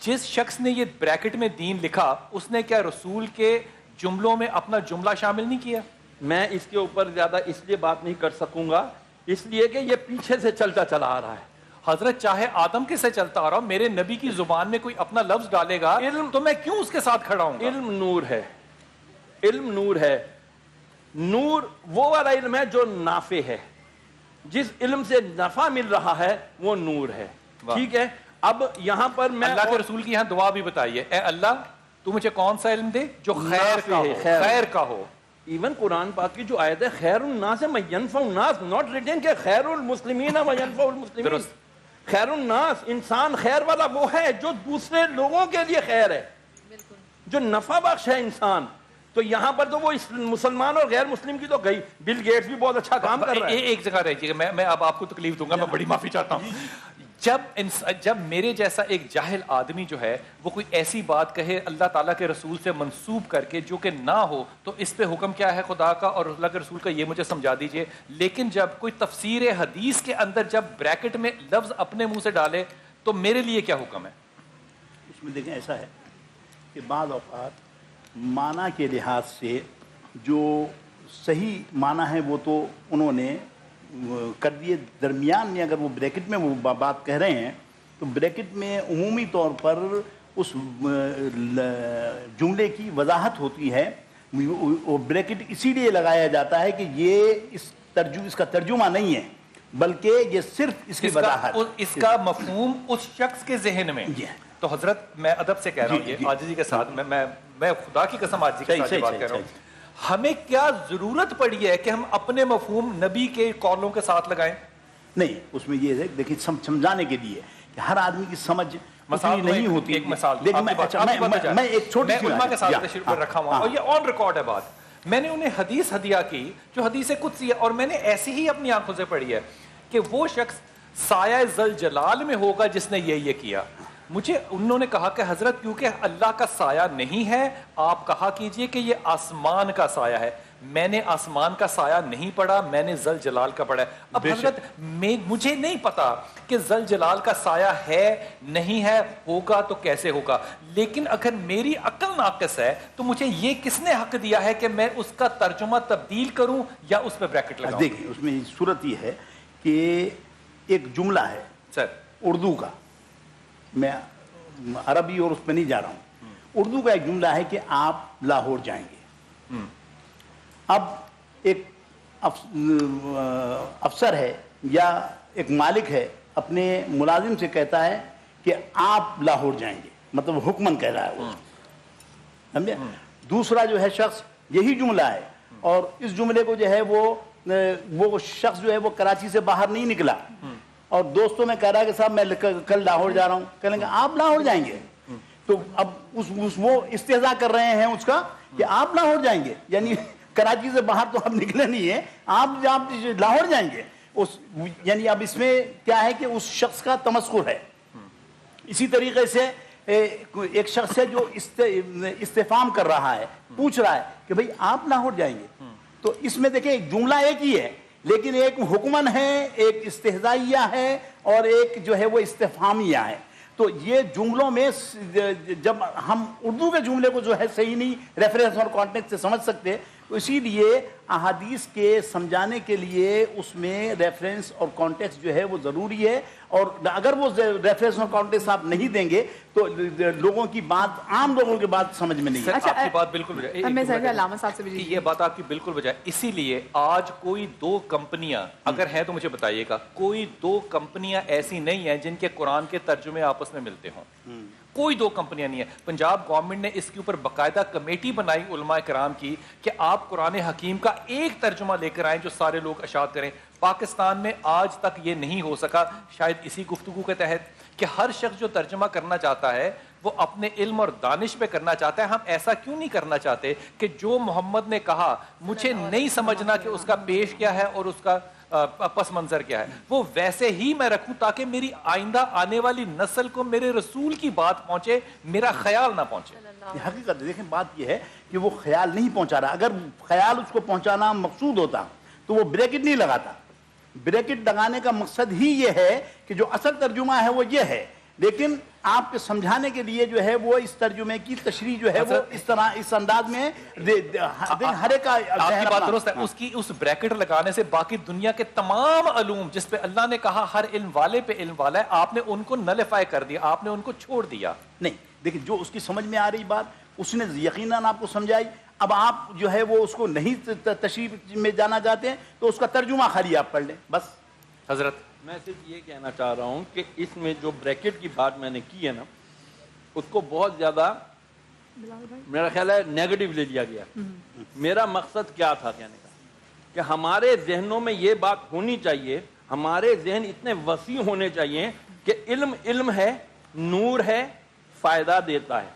جس شخص نے یہ بریکٹ میں دین لکھا, اس نے کیا رسول کے جملوں میں اپنا جملہ شامل نہیں کیا؟ میں اس کے اوپر زیادہ اس لیے بات نہیں کر سکوں گا, اس لیے کہ یہ پیچھے سے چلتا چلا آ رہا ہے. حضرت چاہے آدم کے سے چلتا آ رہا ہوں, میرے نبی کی زبان میں کوئی اپنا لفظ ڈالے گا علم, تو میں کیوں اس کے ساتھ کھڑا ہوں؟ علم نور ہے, علم نور ہے. نور وہ والا علم ہے جو نافع ہے, جس علم سے نفع مل رہا ہے وہ نور ہے. ٹھیک ہے, اب یہاں پر میں اللہ کے رسول کی یہاں دعا بھی بتائیے, اے اللہ تو مجھے کون سا علم دے جو خیر کا ہو, خیر کا ہو. ایون قرآن پاک کی جو آیت ہے خیر الناس من ينفع الناس, ناٹ ریٹن کہ خیر المسلمین و ينفع المسلمین. خیر الناس, انسان خیر والا وہ ہے جو دوسرے لوگوں کے لیے خیر ہے, جو نفع بخش ہے انسان. تو یہاں پر تو وہ مسلمان اور غیر مسلم کی تو گئی. بل گیٹس بھی بہت اچھا کام کر رہا ہے. ایک جگہ رہیے, میں اب آپ کو تکلیف دوں گا, میں بڑی معافی چاہتا ہوں. جب میرے جیسا ایک جاہل آدمی جو ہے وہ کوئی ایسی بات کہے اللہ تعالیٰ کے رسول سے منسوب کر کے جو کہ نہ ہو، تو اس پہ حکم کیا ہے خدا کا اور اللہ کے رسول کا، یہ مجھے سمجھا دیجئے. لیکن جب کوئی تفسیر حدیث کے اندر جب بریکٹ میں لفظ اپنے منہ سے ڈالے تو میرے لیے کیا حکم ہے؟ اس میں دیکھیں ایسا ہے کہ بعض اوقات معنی کے لحاظ سے جو صحیح معنی ہے وہ تو انہوں نے کر دیے، درمیان میں اگر وہ بریکٹ میں وہ بات کہہ رہے ہیں تو بریکٹ میں عمومی طور پر اس جملے کی وضاحت ہوتی ہے. وہ بریکٹ اسی لیے لگایا جاتا ہے کہ یہ اس کا ترجمہ نہیں ہے بلکہ یہ صرف اس کی وضاحت، اس کا مفہوم اس شخص کے ذہن میں. تو حضرت میں ادب سے کہہ رہا ہوں، یہ عاجزی کے ساتھ میں خدا کی قسم عاجزی کے ساتھ بات کر رہا ہوں. ہمیں کیا ضرورت پڑی ہے کہ ہم اپنے مفہوم نبی کے قولوں کے ساتھ لگائیں؟ نہیں، اس میں یہ ہے دیکھیں سمجھانے کے لیے کہ ہر آدمی کی سمجھ نہیں ہوتی. ایک مثال میں ایک چھوٹی سی علماء کے ساتھ تشریف پر رکھا ہوا اور یہ آن ریکارڈ ہے بات. میں نے انہیں حدیث ہدیہ کی جو حدیث قدسی ہے، اور میں نے ایسی ہی اپنی آنکھوں سے پڑھی ہے کہ وہ شخص سایہ ذل جلال میں ہوگا جس نے یہ کیا. مجھے انہوں نے کہا کہ حضرت کیونکہ اللہ کا سایہ نہیں ہے آپ کہا کیجئے کہ یہ آسمان کا سایہ ہے. میں نے آسمان کا سایہ نہیں پڑھا، میں نے ذل جلال کا پڑھا ہے. اب حضرت مجھے نہیں پتا کہ ذل جلال کا سایہ ہے نہیں ہے، ہوگا تو کیسے ہوگا. لیکن اگر میری عقل ناقص ہے تو مجھے یہ کس نے حق دیا ہے کہ میں اس کا ترجمہ تبدیل کروں یا اس پہ بریکٹ لگاؤں؟ دیکھیں اس میں صورت یہ ہے کہ ایک جملہ ہے سر اردو کا، میں عربی اور اس پہ نہیں جا رہا ہوں. اردو کا ایک جملہ ہے کہ آپ لاہور جائیں گے. اب ایک افسر ہے یا ایک مالک ہے اپنے ملازم سے کہتا ہے کہ آپ لاہور جائیں گے، مطلب حکمن کہہ رہا ہے وہ، سمجھے. دوسرا جو ہے شخص یہی جملہ ہے اور اس جملے کو جو ہے وہ شخص جو ہے وہ کراچی سے باہر نہیں نکلا اور دوستوں میں کہہ رہا ہے کہ صاحب میں کل لاہور جا رہا ہوں. کہیں گے آپ لاہور جائیں گے، تو اب وہ استہزاء کر رہے ہیں اس کا کہ آپ لاہور جائیں گے، یعنی کراچی سے باہر تو آپ نکلے نہیں ہیں، آپ لاہور جائیں گے. یعنی اب اس میں کیا ہے کہ اس شخص کا تمسخر ہے. اسی طریقے سے ایک شخص ہے جو استفہام کر رہا ہے، پوچھ رہا ہے کہ بھئی آپ لاہور جائیں گے. تو اس میں دیکھیں ایک جملہ ایک ہی ہے لیکن ایک حکمن ہے، ایک استہزائیہ ہے اور ایک جو ہے وہ استفہامیہ ہے. تو یہ جملوں میں جب ہم اردو کے جملے کو جو ہے صحیح نہیں ریفرنس اور کانٹیکسٹ سے سمجھ سکتے، تو اسی لیے احادیث کے سمجھانے کے لیے اس میں ریفرنس اور کانٹیکسٹ جو ہے وہ ضروری ہے. اور اگر وہ ریفرنس اور کانٹیکسٹ آپ نہیں دیں گے تو لوگوں کی بات، عام لوگوں کی بات سمجھ میں نہیں. آپ کی بات بالکل بجائے، یہ بات آپ کی بالکل بجائے. اسی لیے آج کوئی دو کمپنیاں اگر ہیں تو مجھے بتائیے گا، کوئی دو کمپنیاں ایسی نہیں ہیں جن کے قرآن کے ترجمے آپس میں ملتے ہوں. کوئی دو کمپنیاں نہیں ہیں. پنجاب گورنمنٹ نے اس کے اوپر باقاعدہ کمیٹی بنائی علماء کرام کی کہ آپ قرآن حکیم کا ایک ترجمہ لے کر آئیں جو سارے لوگ اشاعت کریں. پاکستان میں آج تک یہ نہیں ہو سکا، شاید اسی گفتگو کے تحت کہ ہر شخص جو ترجمہ کرنا چاہتا ہے وہ اپنے علم اور دانش پہ کرنا چاہتا ہے. ہم ایسا کیوں نہیں کرنا چاہتے کہ جو محمد نے کہا مجھے نہیں سمجھنا کہ اس کا پیش کیا ہے اور اس کا پس منظر کیا ہے، وہ ویسے ہی میں رکھوں تاکہ میری آئندہ آنے والی نسل کو میرے رسول کی بات پہنچے، میرا خیال نہ پہنچے. حقیقت دیکھیں بات یہ ہے کہ وہ خیال نہیں پہنچا رہا. اگر خیال اس کو پہنچانا مقصود ہوتا تو وہ بریکٹ نہیں لگاتا. بریکٹ لگانے کا مقصد ہی یہ ہے کہ جو اصل ترجمہ ہے وہ یہ ہے، لیکن آپ کے سمجھانے کے لیے جو ہے وہ اس ترجمے کی تشریح جو ہے وہ اس طرح اس انداز میں ہر ایک کا آپ کی بات درست ہے. اس بریکٹ لگانے سے باقی دنیا کے تمام علوم جس پہ اللہ نے کہا ہر علم والے پہ علم والا ہے، آپ نے ان کو نلیفائی کر دیا، آپ نے ان کو چھوڑ دیا. نہیں دیکھیں، جو اس کی سمجھ میں آ رہی بات اس نے یقیناً آپ کو سمجھائی. اب آپ جو ہے وہ اس کو نہیں تشریح میں جانا چاہتے ہیں تو اس کا ترجمہ خالی آپ پڑھ لیں بس. حضرت میں صرف یہ کہنا چاہ رہا ہوں کہ اس میں جو بریکٹ کی بات میں نے کی ہے نا، اس کو بہت زیادہ میرا خیال ہے نیگیٹو لے لیا گیا. میرا مقصد کیا تھا کہنے کا کہ ہمارے ذہنوں میں یہ بات ہونی چاہیے، ہمارے ذہن اتنے وسیع ہونے چاہیے کہ علم علم ہے، نور ہے، فائدہ دیتا ہے.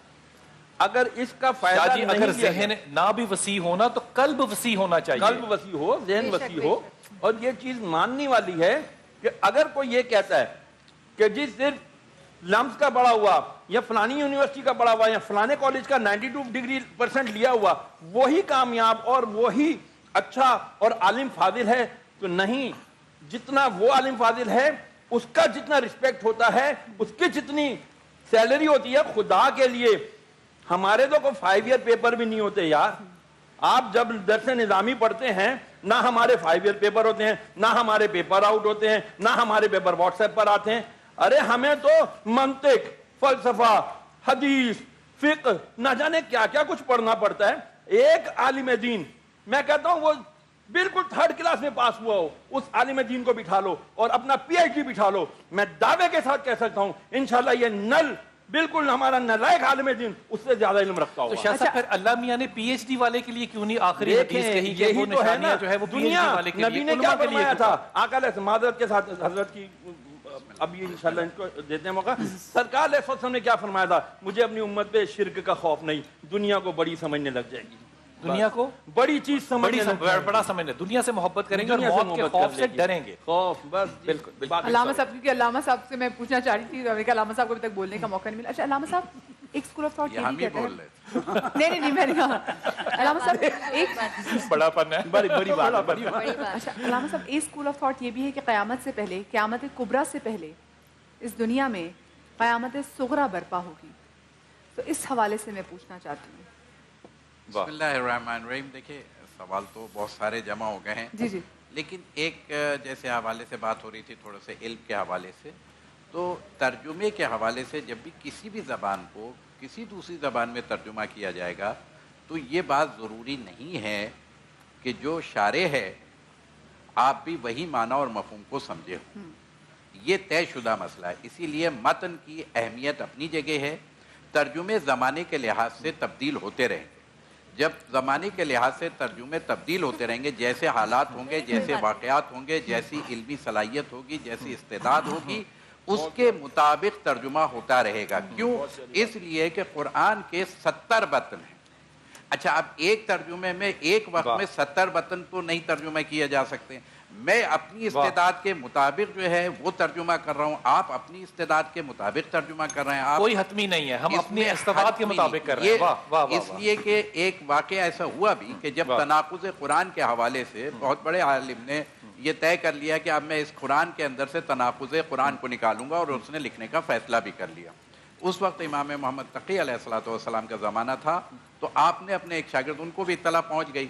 اگر اس کا فائدہ اگر ذہن نہ بھی وسیع ہونا تو قلب وسیع ہونا چاہیے. قلب وسیع ہو، ذہن وسیع ہو. اور یہ چیز ماننے والی ہے کہ اگر کوئی یہ کہتا ہے کہ جی صرف لمس کا پڑھا ہوا یا فلانی یونیورسٹی کا پڑھا ہوا یا فلانے کالج کا 92% لیا ہوا وہی کامیاب اور وہی اچھا اور عالم فاضل ہے، تو نہیں. جتنا وہ عالم فاضل ہے اس کا جتنا رسپیکٹ ہوتا ہے، اس کی جتنی سیلری ہوتی ہے، خدا کے لیے ہمارے تو کوئی 5 ایئر پیپر بھی نہیں ہوتے یار. آپ جب درس نظامی پڑھتے ہیں نہ ہمارے 5 ایئر پیپر ہوتے ہیں، نہ ہمارے پیپر آؤٹ ہوتے ہیں، نہ ہمارے پیپر واٹس ایپ پر آتے ہیں. ارے ہمیں تو منطق، فلسفہ، حدیث، فقہ، نہ جانے کیا کیا کچھ پڑھنا پڑتا ہے. ایک عالم دین، میں کہتا ہوں وہ بالکل 3rd کلاس میں پاس ہوا ہو، اس عالم دین کو بٹھا لو اور اپنا PhD بٹھا لو، میں دعوے کے ساتھ کہہ سکتا ہوں انشاءاللہ یہ نل بالکل ہمارا نلائق عالم دین اس سے زیادہ علم رکھتا ہوگا. تو شاہ صاحب پھر اللہ میاں نے PhD والے کے لیے کیوں نہیں آخری حدیث کہی کہ وہ تو ہے نا نشانیاں جو ہے وہ دنیا PhD والے کے لیے، نبی نے کیا فرمایا تھا؟ آقا علیہ معذرت کے ساتھ حضرت کی اب یہ انشاءاللہ ان کو دیتے ہیں موقع. سرکار علیہ السلام نے کیا فرمایا تھا؟ مجھے اپنی امت پہ شرک کا خوف نہیں، دنیا کو بڑی سمجھنے لگ جائے گی. دنیا کو بڑی چیز سمجھنے بڑا سمجھنے، دنیا سے محبت کریں گے اور موت کے خوف سے ڈریں گے. خوف بس بالکل. علامہ صاحب، کیونکہ علامہ صاحب سے میں پوچھنا چاہ رہی تھی، علامہ صاحب کو ابھی تک بولنے کا موقع نہیں ملا. اچھا علامہ صاحب، ایک اسکول آف تھاٹ یہ بھی کہتے ہیں نہیں میں نے کہا علامہ صاحب ایک بڑا پن ہے، بڑی بات. اچھا علامہ صاحب، ایک اسکول آف تھاٹ یہ بھی ہے کہ قیامت سے پہلے، قیامت کبریٰ سے پہلے اس دنیا میں قیامت صغریٰ برپا ہوگی. تو اس حوالے سے میں پوچھنا چاہتی ہوں. بسم اللہ الرحمن الرحیم. دیکھیں سوال تو بہت سارے جمع ہو گئے ہیں جی لیکن ایک جیسے حوالے سے بات ہو رہی تھی تھوڑے سے علم کے حوالے سے، تو ترجمے کے حوالے سے جب بھی کسی بھی زبان کو کسی دوسری زبان میں ترجمہ کیا جائے گا تو یہ بات ضروری نہیں ہے کہ جو شارح ہے آپ بھی وہی معنی اور مفہوم کو سمجھے ہو. یہ طے شدہ مسئلہ ہے. اسی لیے متن کی اہمیت اپنی جگہ ہے. ترجمے زمانے کے لحاظ سے تبدیل ہوتے رہیں گے. جب زمانے کے لحاظ سے ترجمے تبدیل ہوتے رہیں گے، جیسے حالات ہوں گے، جیسے واقعات ہوں گے، جیسی علمی صلاحیت ہوگی، جیسی استعداد ہوگی، اس کے مطابق ترجمہ ہوتا رہے گا. کیوں؟ اس لیے کہ قرآن کے 70 متن ہیں. اچھا اب ایک ترجمے میں ایک وقت میں 70 متن تو نہیں ترجمہ کیے جا سکتے. میں اپنی استعداد کے مطابق جو ہے وہ ترجمہ کر رہا ہوں، آپ اپنی استعداد کے مطابق ترجمہ کر رہے ہیں. کوئی حتمی نہیں ہے، ہم اپنی استعداد کے مطابق کر رہے ہیں. اس لیے کہ ایک واقعہ ایسا ہوا بھی کہ جب تناقض قرآن کے حوالے سے بہت بڑے عالم نے یہ طے کر لیا کہ اب میں اس قرآن کے اندر سے تناقض قرآن کو نکالوں گا، اور اس نے لکھنے کا فیصلہ بھی کر لیا. اس وقت امام محمد تقی علیہ السلام کا زمانہ تھا. تو آپ نے اپنے ایک شاگرد، ان کو بھی اطلاع پہنچ گئی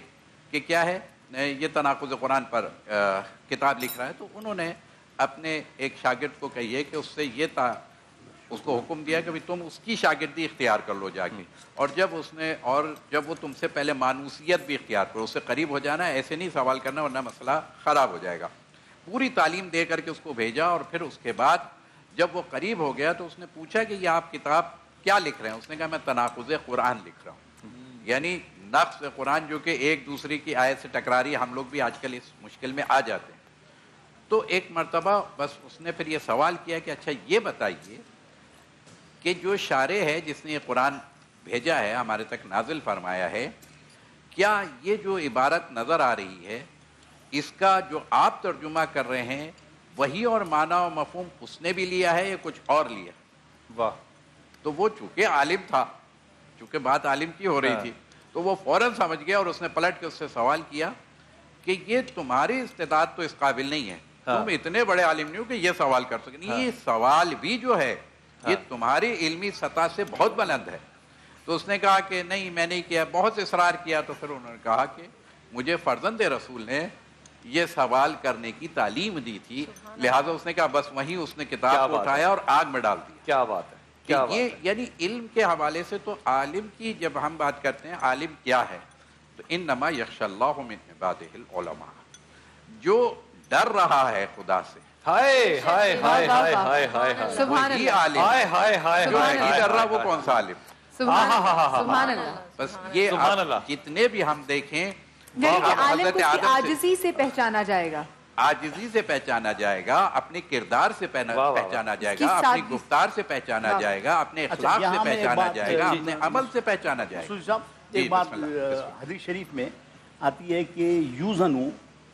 کہ کیا ہے یہ تناقض قرآن پر کتاب لکھ رہا ہے. تو انہوں نے اپنے ایک شاگرد کو کہیے کہ اس سے یہ اس کو حکم دیا کہ تم اس کی شاگردی اختیار کر لو جا کے، اور جب وہ تم سے پہلے مانوسیت بھی اختیار کرو، اس سے قریب ہو جانا، ایسے نہیں سوال کرنا ورنہ مسئلہ خراب ہو جائے گا. پوری تعلیم دے کر کے اس کو بھیجا، اور پھر اس کے بعد جب وہ قریب ہو گیا تو اس نے پوچھا کہ یہ آپ کتاب کیا لکھ رہے ہیں؟ اس نے کہا میں تناقض قرآن لکھ رہا ہوں. یعنی نقص قرآن جو کہ ایک دوسری کی آیت سے ٹکرا رہی ہے. ہم لوگ بھی آج کل اس مشکل میں آ جاتے ہیں. تو ایک مرتبہ بس اس نے پھر یہ سوال کیا کہ اچھا یہ بتائیے کہ جو شارح ہے جس نے یہ قرآن بھیجا ہے، ہمارے تک نازل فرمایا ہے، کیا یہ جو عبارت نظر آ رہی ہے اس کا جو آپ ترجمہ کر رہے ہیں وہی اور معنی و مفہوم اس نے بھی لیا ہے یا کچھ اور لیا؟ واہ. تو وہ چونکہ عالم تھا، چونکہ بات عالم کی ہو رہی تھی، تو وہ فوراً سمجھ گیا اور اس نے پلٹ کے اس سے سوال کیا کہ یہ تمہاری استعداد تو اس قابل نہیں ہے، تم اتنے بڑے عالم نہیں ہو کہ یہ سوال کر سکیں. یہ سوال بھی جو ہے یہ تمہاری علمی سطح سے بہت بلند ہے. تو اس نے کہا کہ نہیں میں نہیں کیا، بہت اصرار کیا. تو پھر انہوں نے کہا کہ مجھے فرزند رسول نے یہ سوال کرنے کی تعلیم دی تھی، لہٰذا اس نے کہا بس وہیں اس نے کتاب کو اٹھایا اور آگ میں ڈال دیا. کیا بات ہے. یہ یعنی علم کے حوالے سے تو عالم کی جب ہم بات کرتے ہیں عالم کیا ہے تو انما یخشی اللہ من عبادہ العلماء، جو ڈر رہا ہے خدا سے. ہائے ہائے ہائے ہائے ہائے ہائے وہی عالم. ہائے ہائے ہائے جو نہیں ڈر رہا وہ کون سا عالم؟ سبحان اللہ. بس یہ جتنے بھی ہم دیکھیں عالم کو عاجزی سے پہچانا جائے گا، عاجزی سے پہچانا جائے گا، اپنے کردار سے پحچانا جائے گا، اپنی گفتار سے پہچانا جائے گا، اپنے اخلاق سے پہچانا جائے گا، اپنے عمل سے پہچانا جائے گا. ایک بات حدیث شریف میں آتی ہے کہ یوزنو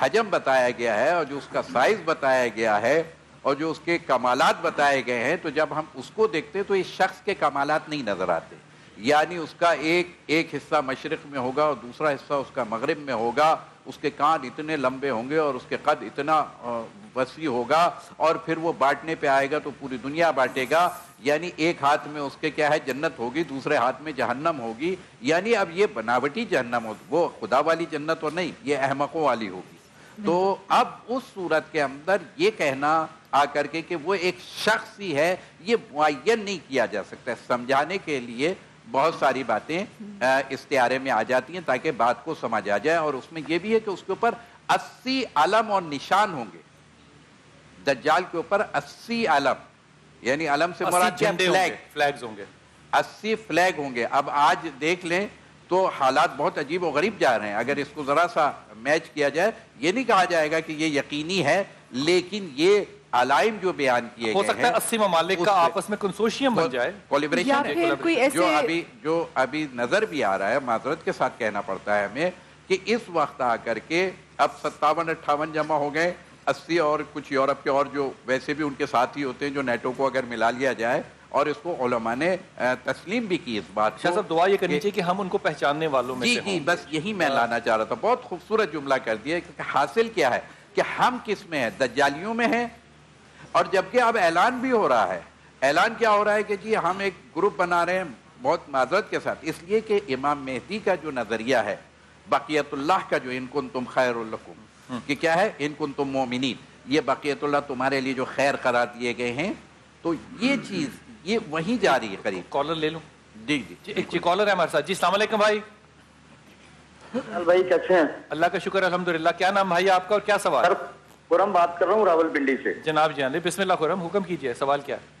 حجم بتایا گیا ہے اور جو اس کا سائز بتایا گیا ہے اور جو اس کے کمالات بتائے گئے ہیں، تو جب ہم اس کو دیکھتے تو اس شخص کے کمالات نہیں نظر آتے. یعنی اس کا ایک حصہ مشرق میں ہوگا اور دوسرا حصہ اس کا مغرب میں ہوگا، اس کے کان اتنے لمبے ہوں گے اور اس کے قد اتنا وسیع ہوگا، اور پھر وہ بانٹنے پہ آئے گا تو پوری دنیا بانٹے گا. یعنی ایک ہاتھ میں اس کے کیا ہے جنت ہوگی، دوسرے ہاتھ میں جہنم ہوگی. یعنی اب یہ بناوٹی جہنم ہوگی، وہ خدا والی جنت اور نہیں، یہ احمقوں والی ہوگی. تو اب اس صورت کے اندر یہ کہنا آ کر کے کہ وہ ایک شخص ہی ہے، یہ معین نہیں کیا جا سکتا. سمجھانے کے لیے بہت ساری باتیں استعارے میں آ جاتی ہیں تاکہ بات کو سمجھ آ جائے. اور اس میں یہ بھی ہے کہ اس کے اوپر 80 علم اور نشان ہوں گے. دجال کے اوپر 80 علم، یعنی علم سے مراد فلیگز ہوں گے، 80 فلیگ ہوں گے. اب آج دیکھ لیں تو حالات بہت عجیب و غریب جا رہے ہیں. اگر اس کو ذرا سا میچ کیا جائے، یہ نہیں کہا جائے گا کہ یہ یقینی ہے، لیکن یہ علائم جو بیان کیے ہو گئے سکتا ہے 80 ممالک کا آپس میں کنسورشیم بن جائے، کولیبریشن ہے. جو ابھی نظر بھی آ رہا ہے، معذرت کے ساتھ کہنا پڑتا ہے ہمیں، کہ اس وقت آ کر کے اب 57-58 جمع ہو گئے، 80 اور کچھ یورپ کے اور جو ویسے بھی ان کے ساتھی ہوتے ہیں جو نیٹو کو اگر ملا لیا جائے. اور اس کو علماء نے تسلیم بھی کی اس بات کو. شاہ صاحب دعا یہ کرنی چاہیے کہ ہم ان کو پہچاننے والوں میں سے ہوں. جی بس یہی میں لانا چاہ رہا تھا. بہت خوبصورت جملہ کر دیا کہ حاصل کیا ہے کہ ہم کس میں ہیں؟ دجالیوں میں ہیں. اور جبکہ اب اعلان بھی ہو رہا ہے. اعلان کیا ہو رہا ہے کہ جی ہم ایک گروپ بنا رہے ہیں، بہت معذرت کے ساتھ، اس لیے کہ امام مہدی کا جو نظریہ ہے، بقیت اللہ کا جو ان کنتم خیر لکم، کہ کیا ہے ان کنتم مومنین، یہ بقیت اللہ تمہارے لیے جو خیر قرار دیے گئے ہیں. تو یہ چیز یہ وہیں جا رہی ہے قریب. کالر لے لوں؟ جی ایک کالر ہے ہمارے ساتھ. جی السلام علیکم بھائی. بھائی کیسے ہیں؟ اللہ کا شکر الحمدللہ. کیا نام بھائی آپ کا اور کیا سوال؟ خرم بات کر رہا ہوں راول پنڈی سے. جناب جی علیہ بسم اللہ. خرم حکم کیجئے، سوال کیا ہے؟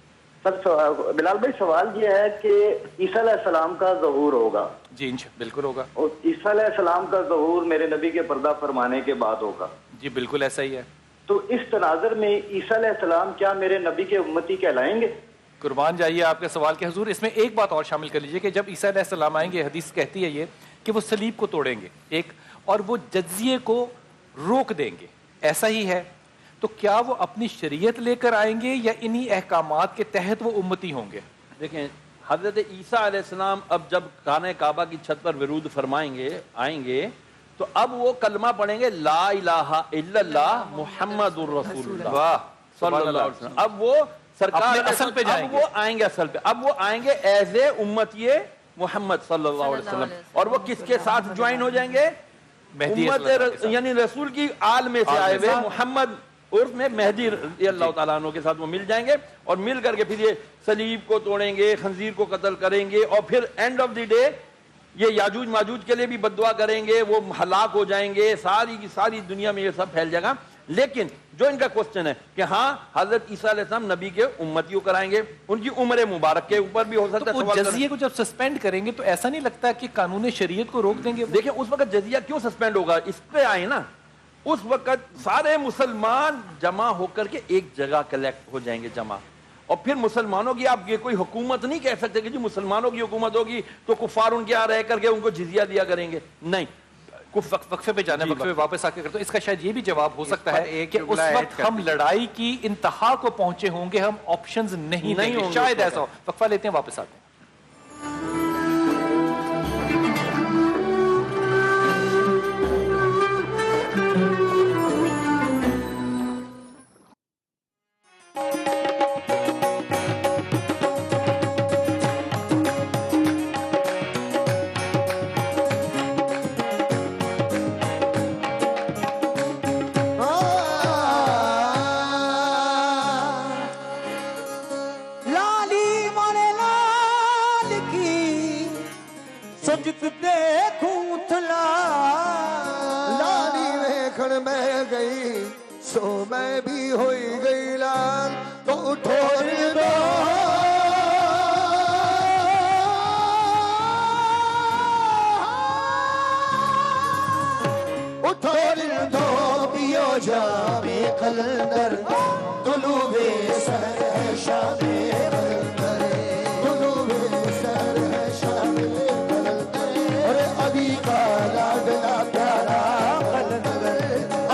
سر بلال بھائی سوال یہ ہے کہ عیسیٰ علیہ السلام کا ظہور ہوگا. جی بالکل ہوگا. اور عیسیٰ علیہ السلام کا ظہور میرے نبی کے پردہ فرمانے کے بعد ہوگا. جی بالکل ایسا ہی ہے. تو اس تناظر میں عیسیٰ علیہ السلام کیا میرے نبی کے امتی کہلائیں گے؟ قربان جائیے آپ کے سوال کے حضور. اس میں ایک بات اور شامل کر لیجئے کہ جب عیسیٰ علیہ السلام آئیں گے، حدیث کہتی ہے یہ کہ وہ صلیب کو توڑیں گے ایک، اور وہ جزیے کو روک دیں گے. ایسا ہی ہے. تو کیا وہ اپنی شریعت لے کر آئیں گے یا انہی احکامات کے تحت وہ امتی ہوں گے؟ دیکھیں حضرت عیسیٰ علیہ السلام اب جب خانہ کعبہ کی چھت پر ورود فرمائیں گے، آئیں گے، تو اب وہ کلمہ پڑھیں گے لا الہ الا اللہ محمد الرسول اللہ صلی اللہ علیہ وسلم. اب وہ سرکار اصل پہ جائیں گے، وہ آئیں گے اصل پہ. اب وہ آئیں گے ایز اے امتی محمد صلی اللہ علیہ وسلم. اور وہ کس کے ساتھ جوائن ہو جائیں گے؟ امت یعنی رسول کی آل میں سے آئے ہوئے محمد عرف میں مہدی رضی اللہ تعالیٰ عنہ کے ساتھ وہ مل جائیں گے. اور مل کر کے پھر یہ صلیب کو توڑیں گے، خنزیر کو قتل کریں گے، اور پھر اینڈ آف دی ڈے یہ یاجوج ماجوج کے لیے بھی بددعا کریں گے، وہ ہلاک ہو جائیں گے، ساری کی ساری دنیا میں یہ سب پھیل جائے گا. لیکن جو ان کا کوسچن ہے کہ ہاں حضرت عیسیٰ علیہ السلام نبی کے امتیوں کرائیں گے، ان کی عمر مبارک کے اوپر بھی ہو سکتا ہے. تو جزیے کو جب سسپینڈ کریں گے تو ایسا نہیں لگتا کہ قانون شریعت کو روک دیں گے؟ دیکھیں اس وقت جزیہ کیوں سسپینڈ ہوگا؟ اس پہ آئے نا، اس وقت سارے مسلمان جمع ہو کر کے ایک جگہ کلیکٹ ہو جائیں گے جمع. اور پھر مسلمانوں کی آپ یہ کوئی حکومت نہیں کہہ سکتے کہ جی مسلمانوں کی حکومت ہوگی تو کفار ان کے یہاں رہ کر کے ان کو جزیہ دیا کریں گے. نہیں، وقفے پہ جانا ہے، وقفے پہ واپس آ کے کرتے. اس کا شاید یہ بھی جواب ہو سکتا ہے کہ اس وقت ہم لڑائی کی انتہا کو پہنچے ہوں گے، ہم آپشنز نہیں دیں گے، شاید ایسا ہو. وقفہ لیتے ہیں، واپس آتے ہیں.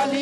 علی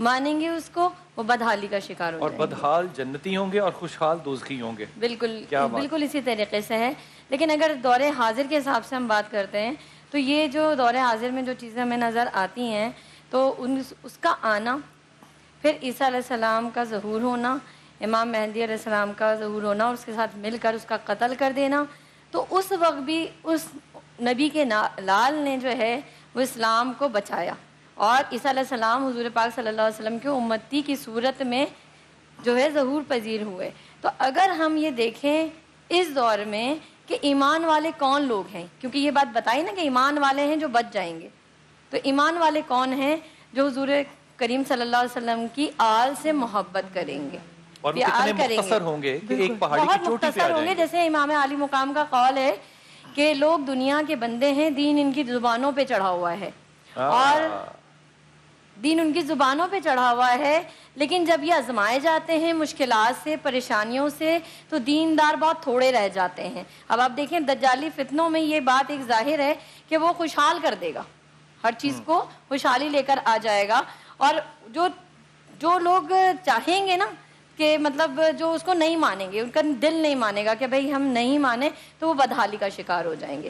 مانیں گے اس کو وہ بدحالی کا شکار ہو اور جائیں گے. بدحال جنتی ہوں گے اور خوشحال دوزخی ہوں گے. بالکل کیا بات. بالکل اسی طریقے سے ہے. لیکن اگر دور حاضر کے حساب سے ہم بات کرتے ہیں تو یہ جو دور حاضر میں جو چیزیں ہمیں نظر آتی ہیں تو اس کا آنا، پھر عیسیٰ علیہ السلام کا ظہور ہونا، امام مہدی علیہ السلام کا ظہور ہونا اور اس کے ساتھ مل کر اس کا قتل کر دینا، تو اس وقت بھی اس نبی کے لال نے جو ہے وہ اسلام کو بچایا اور عیسیٰ علیہ السلام حضور پاک صلی اللہ علیہ وسلم کے امتی کی صورت میں جو ہے ظہور پذیر ہوئے. تو اگر ہم یہ دیکھیں اس دور میں کہ ایمان والے کون لوگ ہیں، کیونکہ یہ بات بتائی نا کہ ایمان والے ہیں جو بچ جائیں گے، تو ایمان والے کون ہیں؟ جو حضور کریم صلی اللہ علیہ وسلم کی آل سے محبت کریں گے اور وہ کتنے مختصر ہوں گے کہ ایک پہاڑی کی چوٹی پہ آ جائیں گے. جیسے امام عالی مقام کا قول ہے کہ لوگ دنیا کے بندے ہیں، دین ان کی زبانوں پہ چڑھا ہوا ہے اور دین ان کی زبانوں پہ چڑھا ہوا ہے، لیکن جب یہ آزمائے جاتے ہیں مشکلات سے، پریشانیوں سے، تو دیندار بہت تھوڑے رہ جاتے ہیں. اب آپ دیکھیں دجالی فتنوں میں یہ بات ایک ظاہر ہے کہ وہ خوشحال کر دے گا، ہر چیز کو خوشحالی لے کر آ جائے گا، اور جو لوگ چاہیں گے نا کہ مطلب جو اس کو نہیں مانیں گے، ان کا دل نہیں مانے گا کہ بھئی ہم نہیں مانیں، تو وہ بدحالی کا شکار ہو جائیں گے.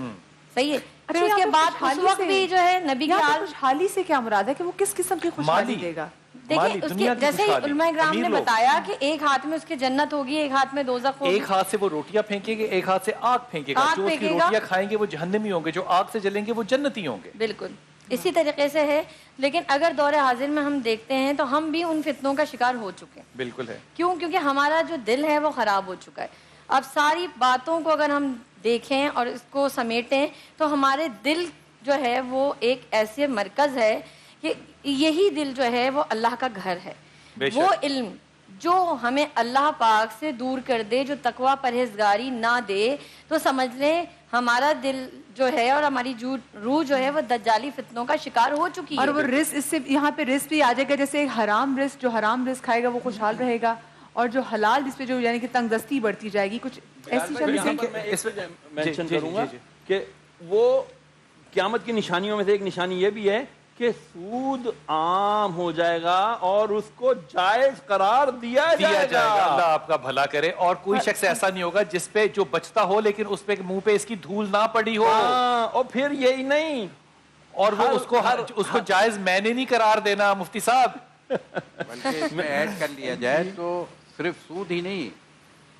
صحیح ہے. پھر اس کے بعد اس وقت بھی جو ہے نبی کی آل خوشحالی سے کیا مراد ہے کہ وہ کس قسم کی خوشحالی دے گا؟ دیکھیں اس کے جیسے علماء کرام نے بتایا کہ ایک ہاتھ میں اس کے جنت ہوگی، ایک ہاتھ میں دوزخ ہوگی. ایک ہاتھ سے وہ روٹیاں پھینکیں گے، ایک ہاتھ سے آگ پھینکے گا. جو اس کی روٹیاں کھائیں گے وہ جہنمی ہوں گے، جو آگ سے جلیں گے وہ جنتی ہوں گے. بالکل اسی طریقے سے ہے. لیکن اگر دور حاضر میں ہم دیکھتے ہیں تو ہم بھی ان فتنوں کا شکار ہو چکے ہیں. بالکل ہے. کیوں؟ کیونکہ ہمارا جو دل ہے وہ خراب ہو چکا ہے. اب ساری باتوں کو اگر ہم دیکھیں اور اس کو سمیٹیں تو ہمارے دل جو ہے وہ ایک ایسے مرکز ہے کہ یہی دل جو ہے وہ اللہ کا گھر ہے. وہ علم جو ہمیں اللہ پاک سے دور کر دے، جو تقوی پرہیزگاری نہ دے، تو سمجھ لیں ہمارا دل جو ہے اور ہماری روح جو ہے وہ دجالی فتنوں کا شکار ہو چکی ہے. اور وہ رزق، اس سے یہاں پہ رزق بھی آ جائے گا. جیسے ایک حرام رزق، جو حرام رزق کھائے گا وہ خوشحال رہے گا، اور جو حلال جس پہ جو یعنی کہ تنگ دستی بڑھتی جائے گی. کچھ ایسی مینشن کروں گا کہ وہ قیامت کی نشانیوں میں سے ایک نشانی یہ بھی ہے کہ سود عام ہو جائے گا اور اس کو جائز قرار دیا جائے گا. اللہ آپ کا بھلا کرے. اور کوئی شخص ایسا نہیں ہوگا جس پہ جو بچتا ہو لیکن اس پہ منہ پہ اس کی دھول نہ پڑی ہو. اور پھر یہی نہیں، اور وہ اس کو جائز میں نے نہیں قرار دینا. مفتی صاحب بلکہ اس میں ایڈ کر لیا جائے تو صرف سود ہی نہیں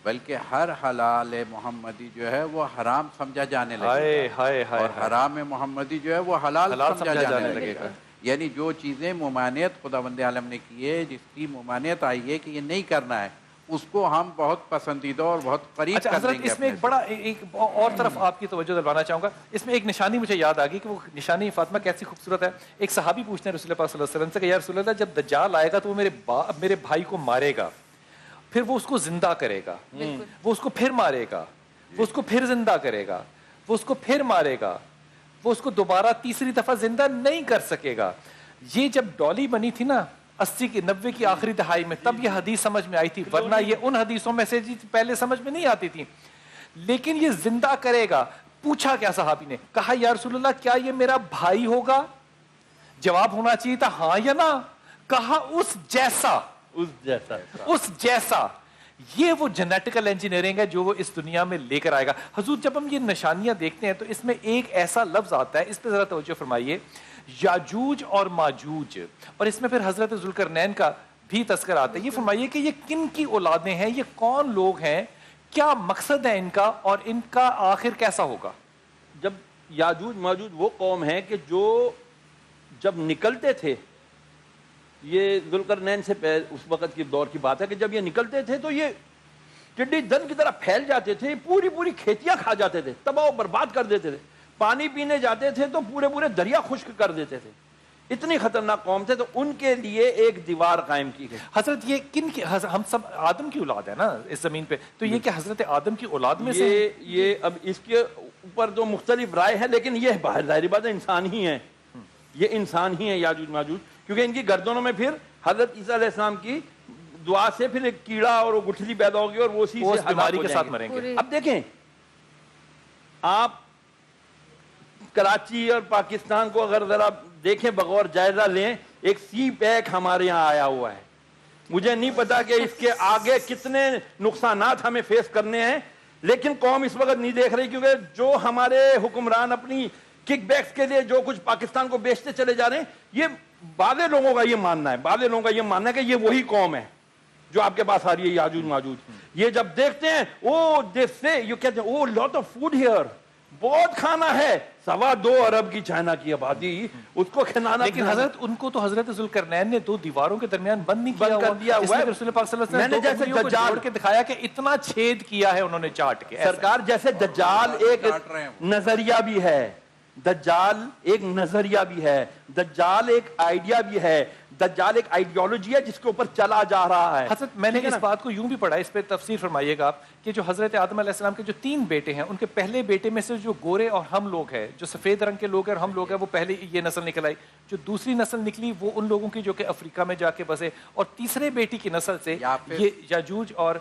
بلکہ ہر حلال محمدی جو ہے وہ حرام سمجھا جانے لگے گا، اور حرام محمدی جو ہے وہ حلال سمجھا جانے لگے گا. یعنی جو چیزیں ممانعت خداوند عالم نے کی ہے، جس کی ممانعت آئی ہے کہ یہ نہیں کرنا ہے، اس کو ہم بہت پسندیدہ اور بہت قریب کر دیں گے. اس میں ایک بڑا ایک اور طرف آپ کی توجہ دلوانا چاہوں گا. اس میں ایک نشانی مجھے یاد آ گئی کہ وہ نشانی فاطمہ کیسی خوبصورت ہے. ایک صحابی پوچھتے ہیں رسول پاک صلی اللہ علیہ وسلم سے کہ یا رسول اللہ جب دجال آئے گا تو وہ میرے بھائی کو مارے گا، پھر وہ اس کو زندہ کرے گا، وہ اس کو پھر مارے گا، وہ اس کو پھر زندہ کرے گا، وہ اس کو پھر مارے گا، وہ اس کو دوبارہ تیسری دفعہ زندہ نہیں کر سکے گا. یہ جب ڈالی بنی تھی نا 80 کی 90 کی آخری دہائی میں، تب یہ حدیث سمجھ میں آئی تھی، ورنہ یہ ان حدیثوں میں سے پہلے سمجھ میں نہیں آتی تھی. لیکن یہ زندہ کرے گا. پوچھا کیا صحابی نے؟ کہا یا رسول اللہ کیا یہ میرا بھائی ہوگا؟ جواب ہونا چاہیے تھا ہاں یا نہ. کہا اس جیسا. یہ وہ جینیٹیکل انجینئرنگ ہے جو وہ اس دنیا میں لے کر آئے گا. حضور جب ہم یہ نشانیاں دیکھتے ہیں تو اس میں ایک ایسا لفظ آتا ہے، اس پہ ذرا توجہ فرمائیے، یاجوج اور ماجوج. اور اس میں پھر حضرت ذوالقرنین کا بھی تذکر آتا ہے. یہ فرمائیے کہ یہ کن کی اولادیں ہیں، یہ کون لوگ ہیں، کیا مقصد ہے ان کا، اور ان کا آخر کیسا ہوگا؟ جب یاجوج ماجوج وہ قوم ہے کہ جو جب نکلتے تھے، یہ ذوالقرنین سے اس وقت کی دور کی بات ہے کہ جب یہ نکلتے تھے تو یہ ٹڈی دن کی طرح پھیل جاتے تھے، پوری کھیتیاں کھا جاتے تھے، تباہ و برباد کر دیتے تھے. پانی پینے جاتے تھے تو پورے دریا خشک کر دیتے تھے. اتنی خطرناک قوم تھے. تو ان کے لیے ایک دیوار قائم کی گئی. حضرت یہ کن کی؟ ہم سب آدم کی اولاد ہے نا اس زمین پہ، تو یہ کہ حضرت آدم کی اولاد میں سے یہ اب اس کے اوپر جو مختلف رائے ہے، لیکن یہ باہر ظاہری بات ہے انسان ہی ہیں، یہ انسان ہی ہیں یاجوج ماجوج، کیونکہ ان کی گردنوں میں پھر حضرت عیسیٰ علیہ السلام کی دعا سے پھر ایک کیڑا اور وہ گٹھلی پیدا ہوگی اور وہ اسی سے بیماری کے ساتھ مریں گے. اب دیکھیں آپ کراچی اور پاکستان کو اگر ذرا دیکھیں، بغور جائزہ لیں ایک سی پیک ہمارے یہاں آیا ہوا ہے. مجھے نہیں پتا کہ اس کے آگے کتنے نقصانات ہمیں فیس کرنے ہیں, لیکن قوم اس وقت نہیں دیکھ رہی, کیونکہ جو ہمارے حکمران اپنی کک بیکس کے لیے جو کچھ پاکستان کو بیچتے چلے جا رہے ہیں, یہ بعض لوگوں کا یہ ماننا ہے, کہ یہ وہی قوم ہے جو آپ کے پاس آ رہی ہے, یاجوج ماجوج. یہ جب دیکھتے ہیں لاٹ آف فوڈ ہیئر, بہت کھانا ہے, 2.25 ارب کی چائنا کی آبادی, اس کو کھلانا. لیکن حضرت ان کو تو حضرت ذوالقرنین نے 2 دیواروں کے درمیان بند نہیں کیا ہوا ہے. رسول پاک صلی اللہ علیہ وسلم نے جیسے دجال کے دکھایا کہ اتنا چھید کیا ہے انہوں نے چاٹ کے. سرکار جیسے دجال ایک نظریہ بھی ہے, دجال ایک نظریہ بھی ہے, دجال ایک آئیڈیا بھی ہے, دجال ایک آئیڈیالوجی ہے جس کے اوپر چلا جا رہا ہے. حضرت میں نے اس بات کو یوں بھی پڑھا, اس پہ تفسیر فرمائیے گا آپ, کہ جو حضرت آدم علیہ السلام کے جو 3 بیٹے ہیں, ان کے پہلے بیٹے میں سے جو گورے اور ہم لوگ ہیں, جو سفید رنگ کے لوگ ہیں اور ہم لوگ ہیں, وہ پہلے یہ نسل نکل آئی. جو دوسری نسل نکلی وہ ان لوگوں کی جو کہ افریقہ میں جا کے بسے, اور تیسرے بیٹی کی نسل سے یہ یاجوج اور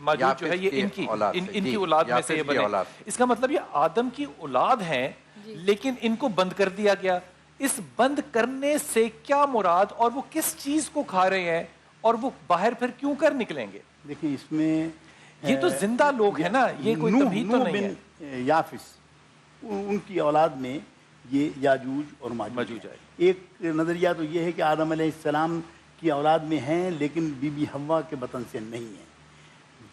ماجوج جو ہے یہ ان کی اولاد میں سے یہ بنے. اس کا مطلب یہ آدم کی اولاد ہیں, لیکن ان کو بند کر دیا گیا. اس بند کرنے سے کیا مراد, اور وہ کس چیز کو کھا رہے ہیں, اور وہ باہر پھر کیوں کر نکلیں گے؟ دیکھیں اس میں یہ تو زندہ لوگ ہیں نا, یہ کوئی تمہید تو نہیں ہے. یافس ان کی اولاد میں یہ یاجوج اور ماجوج ہے. ایک نظریہ تو یہ ہے کہ آدم علیہ السلام کی اولاد میں ہیں لیکن بی بی حوا کے بطن سے نہیں ہیں.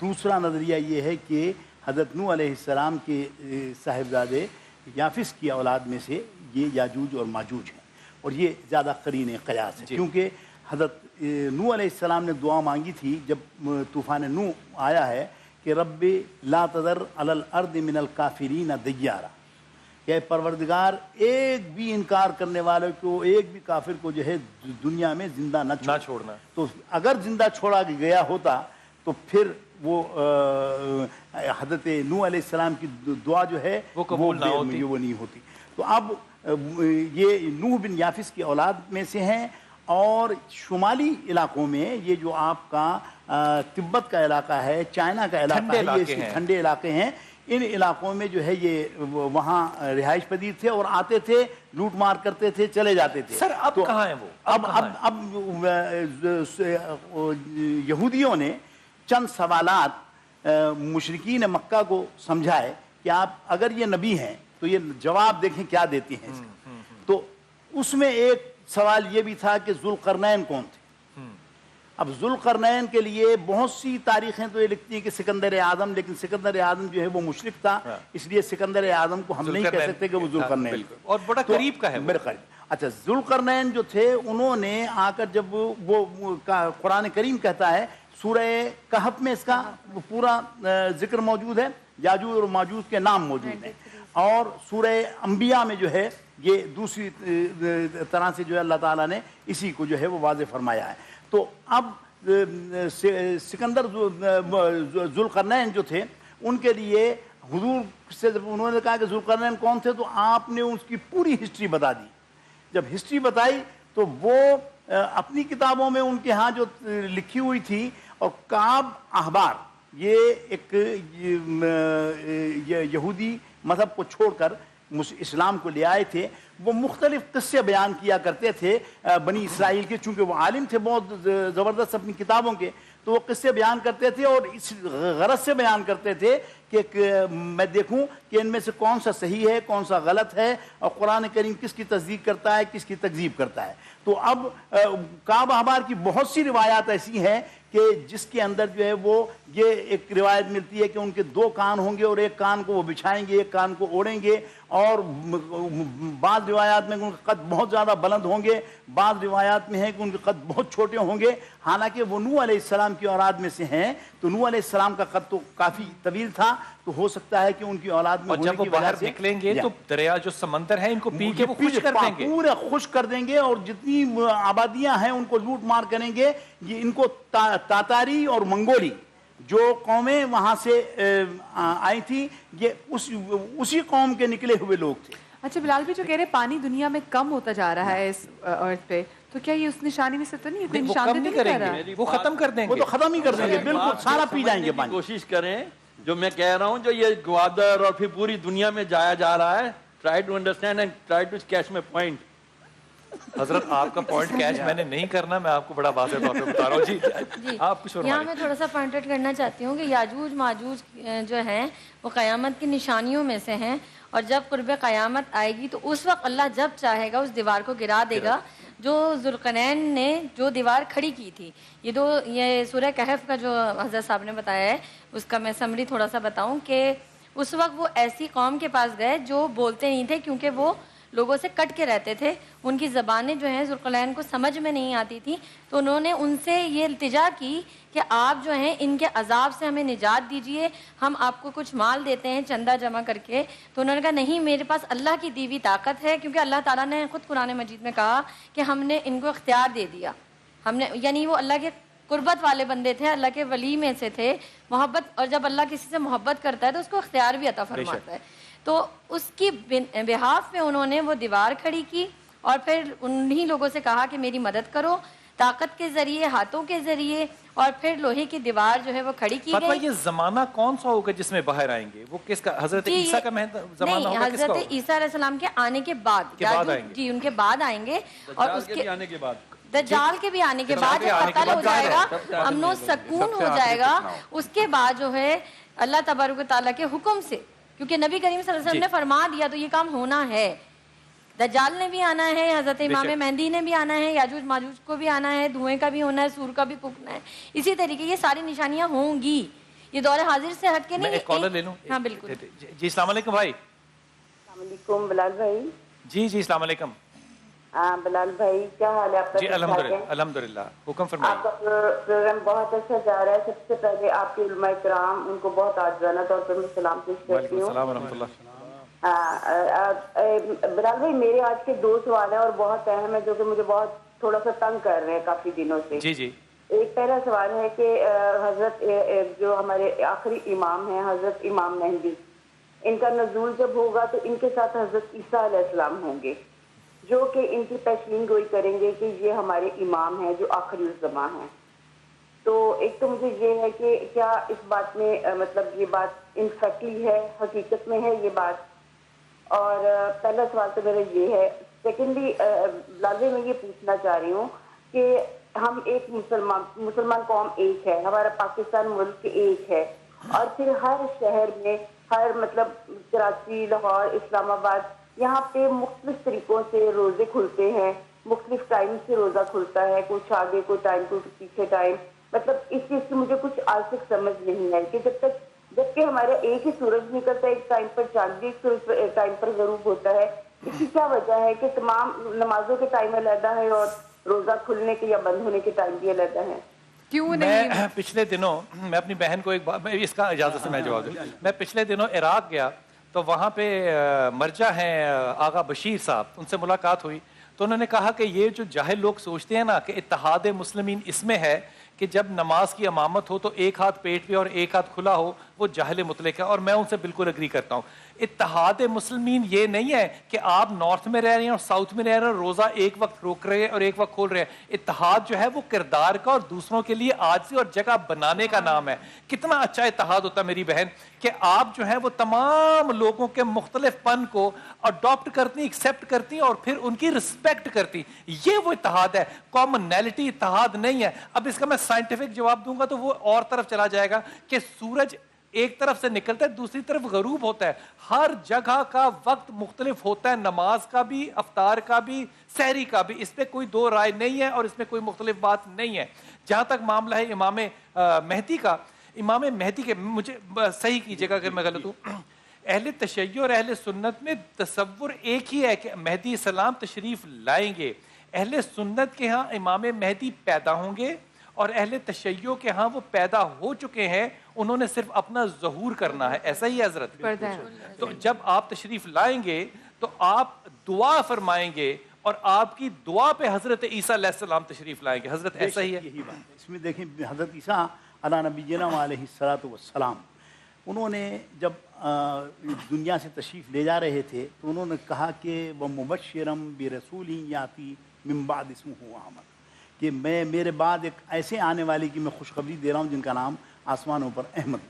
دوسرا نظریہ یہ ہے کہ حضرت نوح علیہ السلام کے صاحبزادے یافس کی اولاد میں سے یہ یاجوج اور ماجوج ہیں, اور یہ زیادہ قرین قیاس ہے. کیونکہ حضرت نوح علیہ السلام نے دعا مانگی تھی جب طوفان نوح آیا ہے کہ رب لا تذر علی الارض من الکافرین دیارا, کہ پروردگار ایک بھی انکار کرنے والے کو, ایک بھی کافر کو جو ہے دنیا میں زندہ نہ چھوڑنا. تو اگر زندہ چھوڑا گیا ہوتا تو پھر وہ حضرت نوح علیہ السلام کی دعا جو ہے وہ قبول وہ نہیں ہوتی. تو اب یہ نوح بن یافس کی اولاد میں سے ہیں, اور شمالی علاقوں میں یہ جو آپ کا تبت کا علاقہ ہے, چائنا کا علاقہ ہے, یہ ٹھنڈے علاقے ہیں. ان علاقوں میں جو ہے یہ وہاں رہائش پذیر تھے اور آتے تھے, لوٹ مار کرتے تھے, چلے جاتے تھے. سر اب کہاں ہیں وہ؟ اب یہودیوں نے چند سوالات مشرکین مکہ کو سمجھائے کہ آپ اگر یہ نبی ہیں تو یہ جواب دیکھیں کیا دیتی ہیں اس کا. تو اس میں ایک سوال یہ بھی تھا کہ ذوالقرنین کون تھے. اب ذوالقرنین کے لیے بہت سی تاریخیں تو یہ لکھتی ہیں کہ سکندر اعظم, لیکن سکندر اعظم جو ہے وہ مشرک تھا, اس لیے سکندر اعظم کو ہم نہیں کہہ سکتے کہ وہ ذوالقرنین, اور بڑا قریب کا ہے, میرے قریب. اچھا, ذوالقرنین جو تھے انہوں نے آ کر جب وہ قرآن کریم کہتا ہے, سورہ کہف میں اس کا پورا ذکر موجود ہے, یاجوج اور ماجوج کے نام موجود ہیں, اور سورہ انبیاء میں جو ہے یہ دوسری طرح سے جو ہے اللہ تعالیٰ نے اسی کو جو ہے وہ واضح فرمایا ہے. تو اب سکندر ذوالقرنین جو تھے ان کے لیے حضور سے جب انہوں نے کہا کہ ذوالقرنین کون تھے, تو آپ نے اس کی پوری ہسٹری بتا دی. جب ہسٹری بتائی تو وہ اپنی کتابوں میں ان کے ہاں جو لکھی ہوئی تھی, اور کعب احبار یہ ایک یہودی مذہب کو چھوڑ کر اسلام کو لے آئے تھے, وہ مختلف قصے بیان کیا کرتے تھے بنی اسرائیل کے, چونکہ وہ عالم تھے بہت زبردست اپنی کتابوں کے, تو وہ قصے بیان کرتے تھے اور اس غرض سے بیان کرتے تھے کہ میں دیکھوں کہ ان میں سے کون سا صحیح ہے کون سا غلط ہے, اور قرآن کریم کس کی تصدیق کرتا ہے کس کی تکذیب کرتا ہے. تو اب کعب احبار کی بہت سی روایات ایسی ہیں کہ جس کے اندر جو ہے وہ یہ ایک روایت ملتی ہے کہ ان کے 2 کان ہوں گے, اور ایک کان کو وہ بچھائیں گے, ایک کان کو اوڑھیں گے, اور بعض روایات میں ان کے قد بہت زیادہ بلند ہوں گے, بعض روایات میں ہے کہ ان کے قد بہت چھوٹے ہوں گے. حالانکہ وہ نوح علیہ السلام کی اولاد میں سے ہیں, تو نوح علیہ السلام کا قد تو کافی طویل تھا, تو ہو سکتا ہے کہ ان کی اولاد میں ہونے کی وجہ سے نکلیں گے تو دریا جو سمندر ہے ان کو پی کے وہ خشک کر دیں گے, پورے خشک کر دیں گے, اور جتنی آبادیاں ہیں ان کو لوٹ مار کریں گے. یہ ان کو تاتاری اور منگولی جو قومیں وہاں سے آئی تھی, یہ اسی قوم کے نکلے ہوئے لوگ تھے. اچھا بلال بھی جو کہہ رہے پانی دنیا میں کم ہوتا جا رہا ہے اس ارتھ پہ, تو کیا یہ اس نشانی میں سے تو نہیں ہے, وہ کم نہیں کریں گے, وہ ختم کر دیں گے, وہ تو ختم ہی کر دیں گے, بالکل سارا پی جائیں گے پانی. کوشش کریں, جو میں کہہ رہا ہوں, جو یہ گوادر اور پھر پوری دنیا میں جایا جا رہا ہے, try to understand and try to catch my point. حضرت آپ کا پوائنٹ کیچ میں نے نہیں کرنا, میں آپ کو بڑا واضح طور پہ بتا رہا ہوں. جی آپ کچھ یہاں میں تھوڑا سا پوائنٹ آؤٹ کرنا چاہتی ہوں کہ یاجوج ماجوج جو ہیں وہ قیامت کی نشانیوں میں سے ہیں, اور جب قرب قیامت آئے گی تو اس وقت اللہ جب چاہے گا اس دیوار کو گرا دے گا جو ذوالقرنین نے جو دیوار کھڑی کی تھی. یہ سورہ کہف کا جو حضرت صاحب نے بتایا ہے اس کا میں سمری تھوڑا سا بتاؤں کہ اس وقت وہ ایسی قوم کے پاس گئے جو بولتے نہیں تھے, کیونکہ وہ لوگوں سے کٹ کے رہتے تھے, ان کی زبانیں جو ہیں ذوالقرنین کو سمجھ میں نہیں آتی تھی, تو انہوں نے ان سے یہ التجا کی کہ آپ جو ہیں ان کے عذاب سے ہمیں نجات دیجئے, ہم آپ کو کچھ مال دیتے ہیں چندہ جمع کر کے. تو انہوں نے کہا نہیں, میرے پاس اللہ کی دی ہوئی طاقت ہے, کیونکہ اللہ تعالیٰ نے خود قرآن مجید میں کہا کہ ہم نے ان کو اختیار دے دیا, ہم نے, یعنی وہ اللہ کے قربت والے بندے تھے, اللہ کے ولی میں سے تھے, محبت, اور جب اللہ کسی سے محبت کرتا ہے تو اس کو اختیار بھی عطا فرماتا ہے. تو اس کی بہاف میں انہوں نے وہ دیوار کھڑی کی, اور پھر انہی لوگوں سے کہا کہ میری مدد کرو, طاقت کے ذریعے, ہاتھوں کے ذریعے, اور پھر لوہے کی دیوار جو ہے وہ کھڑی کی گئی. یہ زمانہ کون سا ہوگا جس میں باہر آئیں گے؟ وہ کس کا, حضرت عیسیٰ کا زمانہ ہوگا؟ حضرت عیسیٰ علیہ السلام کے آنے کے بعد, جی ان کے بعد آئیں گے, اور اس کے آنے کے بعد, دجال کے بھی آنے کے بعد جب قتل ہو جائے گا, امن و سکون ہو جائے گا, اس کے بعد جو ہے اللہ تبارک و تعالیٰ کے حکم سے, کیونکہ نبی کریم صلی اللہ علیہ وسلم نے فرما دیا تو یہ کام ہونا ہے. دجال نے بھی آنا ہے, حضرت امام مہدی نے بھی آنا ہے, یاجوج ماجوج کو بھی آنا ہے, دھوئیں کا بھی ہونا ہے, سور کا بھی پھونکنا ہے. اسی طریقے یہ ساری نشانیاں ہوں گی, یہ دور حاضر سے ہٹ کے نہیں. ایک کالر لے لوں. ہاں بالکل. جی السلام علیکم بھائی. السلام علیکم بلال بھائی. جی السلام علیکم. بلال بھائی کیا حال ہے آپ کا؟ جی الحمدللہ, حکم فرمائیے. آپ کا پروگرام بہت اچھا جا رہا ہے. سب سے پہلے آپ کے علماء کرام ان کو بہت عاجزانہ طور پر میں سلام پیش کرتی ہوں. السلام ورحمۃ اللہ. بلال بھائی میرے آج کے 2 سوال ہیں اور بہت اہم ہے, جو کہ مجھے بہت تھوڑا سا تنگ کر رہے ہیں کافی دنوں سے. جی ایک پہلا سوال ہے کہ حضرت جو ہمارے آخری امام ہیں حضرت امام مہدی, ان کا نزول جب ہوگا تو ان کے ساتھ حضرت عیسیٰ علیہ السلام ہوں گے جو کہ ان کی پیشین گوئی کریں گے کہ یہ ہمارے امام ہیں جو آخری الزمان ہیں. تو ایک تو مجھے یہ ہے کہ کیا اس بات میں مطلب یہ بات انفیکٹلی ہے, حقیقت میں ہے یہ بات؟ اور پہلا سوال تو میرا یہ ہے. سیکنڈلی لازم میں یہ پوچھنا چاہ رہی ہوں کہ ہم ایک مسلمان قوم ایک ہے, ہمارا پاکستان ملک ایک ہے, اور پھر ہر شہر میں ہر مطلب کراچی, لاہور, اسلام آباد, یہاں پہ مختلف طریقوں سے روزے کھلتے ہیں, مختلف ٹائم سے روزہ کھلتا ہے, کچھ آگے کوئی ٹائم کوئی پیچھے ٹائم. مطلب اس چیز کی مجھے کچھ آج تک سمجھ نہیں ہے کہ جبکہ ہمارا ایک ہی سورج نکلتا ہے, ایک ٹائم پر چاند بھی ایک ٹائم پر غروب ہوتا ہے, اس کی کیا وجہ ہے کہ تمام نمازوں کے ٹائم علیحدہ ہے اور روزہ کھلنے کے یا بند ہونے کے ٹائم بھی علیحدہ ہے؟ کیوں نہیں؟ میں پچھلے دنوں میں اپنی بہن کو ایک بات, اس کا اجازت سے میں جواب دوں. میں پچھلے دنوں عراق گیا تو وہاں پہ مرجع ہیں آغا بشیر صاحب, ان سے ملاقات ہوئی تو انہوں نے کہا کہ یہ جو جاہل لوگ سوچتے ہیں نا کہ اتحاد مسلمین اس میں ہے کہ جب نماز کی امامت ہو تو ایک ہاتھ پیٹ پہ اور ایک ہاتھ کھلا ہو, وہ جاہل مطلق ہے. اور میں ان سے بالکل اگری کرتا ہوں. اتحاد مسلمین یہ نہیں ہے کہ آپ نارتھ میں رہ رہے ہیں اور ساؤتھ میں رہ رہے ہیں, روزہ ایک وقت روک رہے ہیں اور ایک وقت کھول رہے ہیں. اتحاد جو ہے وہ کردار کا اور دوسروں کے لیے عاجزی اور جگہ بنانے کا نام ہے. کتنا اچھا اتحاد ہوتا ہے میری بہن کہ آپ جو ہے وہ تمام لوگوں کے مختلف پن کو اڈاپٹ کرتی, ایکسیپٹ کرتی اور پھر ان کی رسپیکٹ کرتی. یہ وہ اتحاد ہے, کامنیلٹی اتحاد نہیں ہے. اب اس کا میں سائنٹیفک جواب دوں گا تو وہ اور طرف چلا جائے گا کہ سورج ایک طرف سے نکلتا ہے, دوسری طرف غروب ہوتا ہے. ہر جگہ کا وقت مختلف ہوتا ہے, نماز کا بھی, افطار کا بھی, سحری کا بھی. اس پہ کوئی دو رائے نہیں ہے اور اس میں کوئی مختلف بات نہیں ہے. جہاں تک معاملہ ہے امام مہدی کا, امام مہدی کے, مجھے صحیح کیجیے گا اگر میں غلط ہوں, اہل تشیع اور اہل سنت میں تصور ایک ہی ہے کہ مہدی السلام تشریف لائیں گے. اہل سنت کے ہاں امام مہدی پیدا ہوں گے اور اہل تشیع کے ہاں وہ پیدا ہو چکے ہیں, انہوں نے صرف اپنا ظہور کرنا ہے. ایسا ہی حضرت. تو جب آپ تشریف لائیں گے تو آپ دعا فرمائیں گے اور آپ کی دعا پہ حضرت عیسیٰ علیہ السلام تشریف لائیں گے. حضرت ایسا ہی ہے. یہی بات ہے. اس میں دیکھیں حضرت عیسیٰ علیہ نبینا علیہ الصلوۃ والسلام, انہوں نے جب دنیا سے تشریف لے جا رہے تھے تو انہوں نے کہا کہ وہ مبشرم برسول یاتی من بعد اسمہ احمد, کہ میں میرے بعد ایک ایسے آنے والے کی میں خوشخبری دے رہا ہوں جن کا نام آسمانوں پر احمد.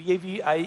VAVI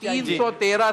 313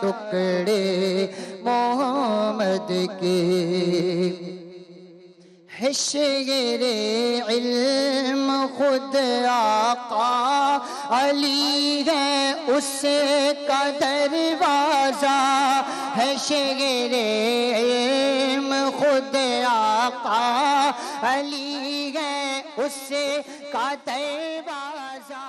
ٹکڑے محمد کے ہے شیر علم خود آقا علی ہے اس کا دروازہ ہے شیر علم خود آقا علی ہے اس کا دروازہ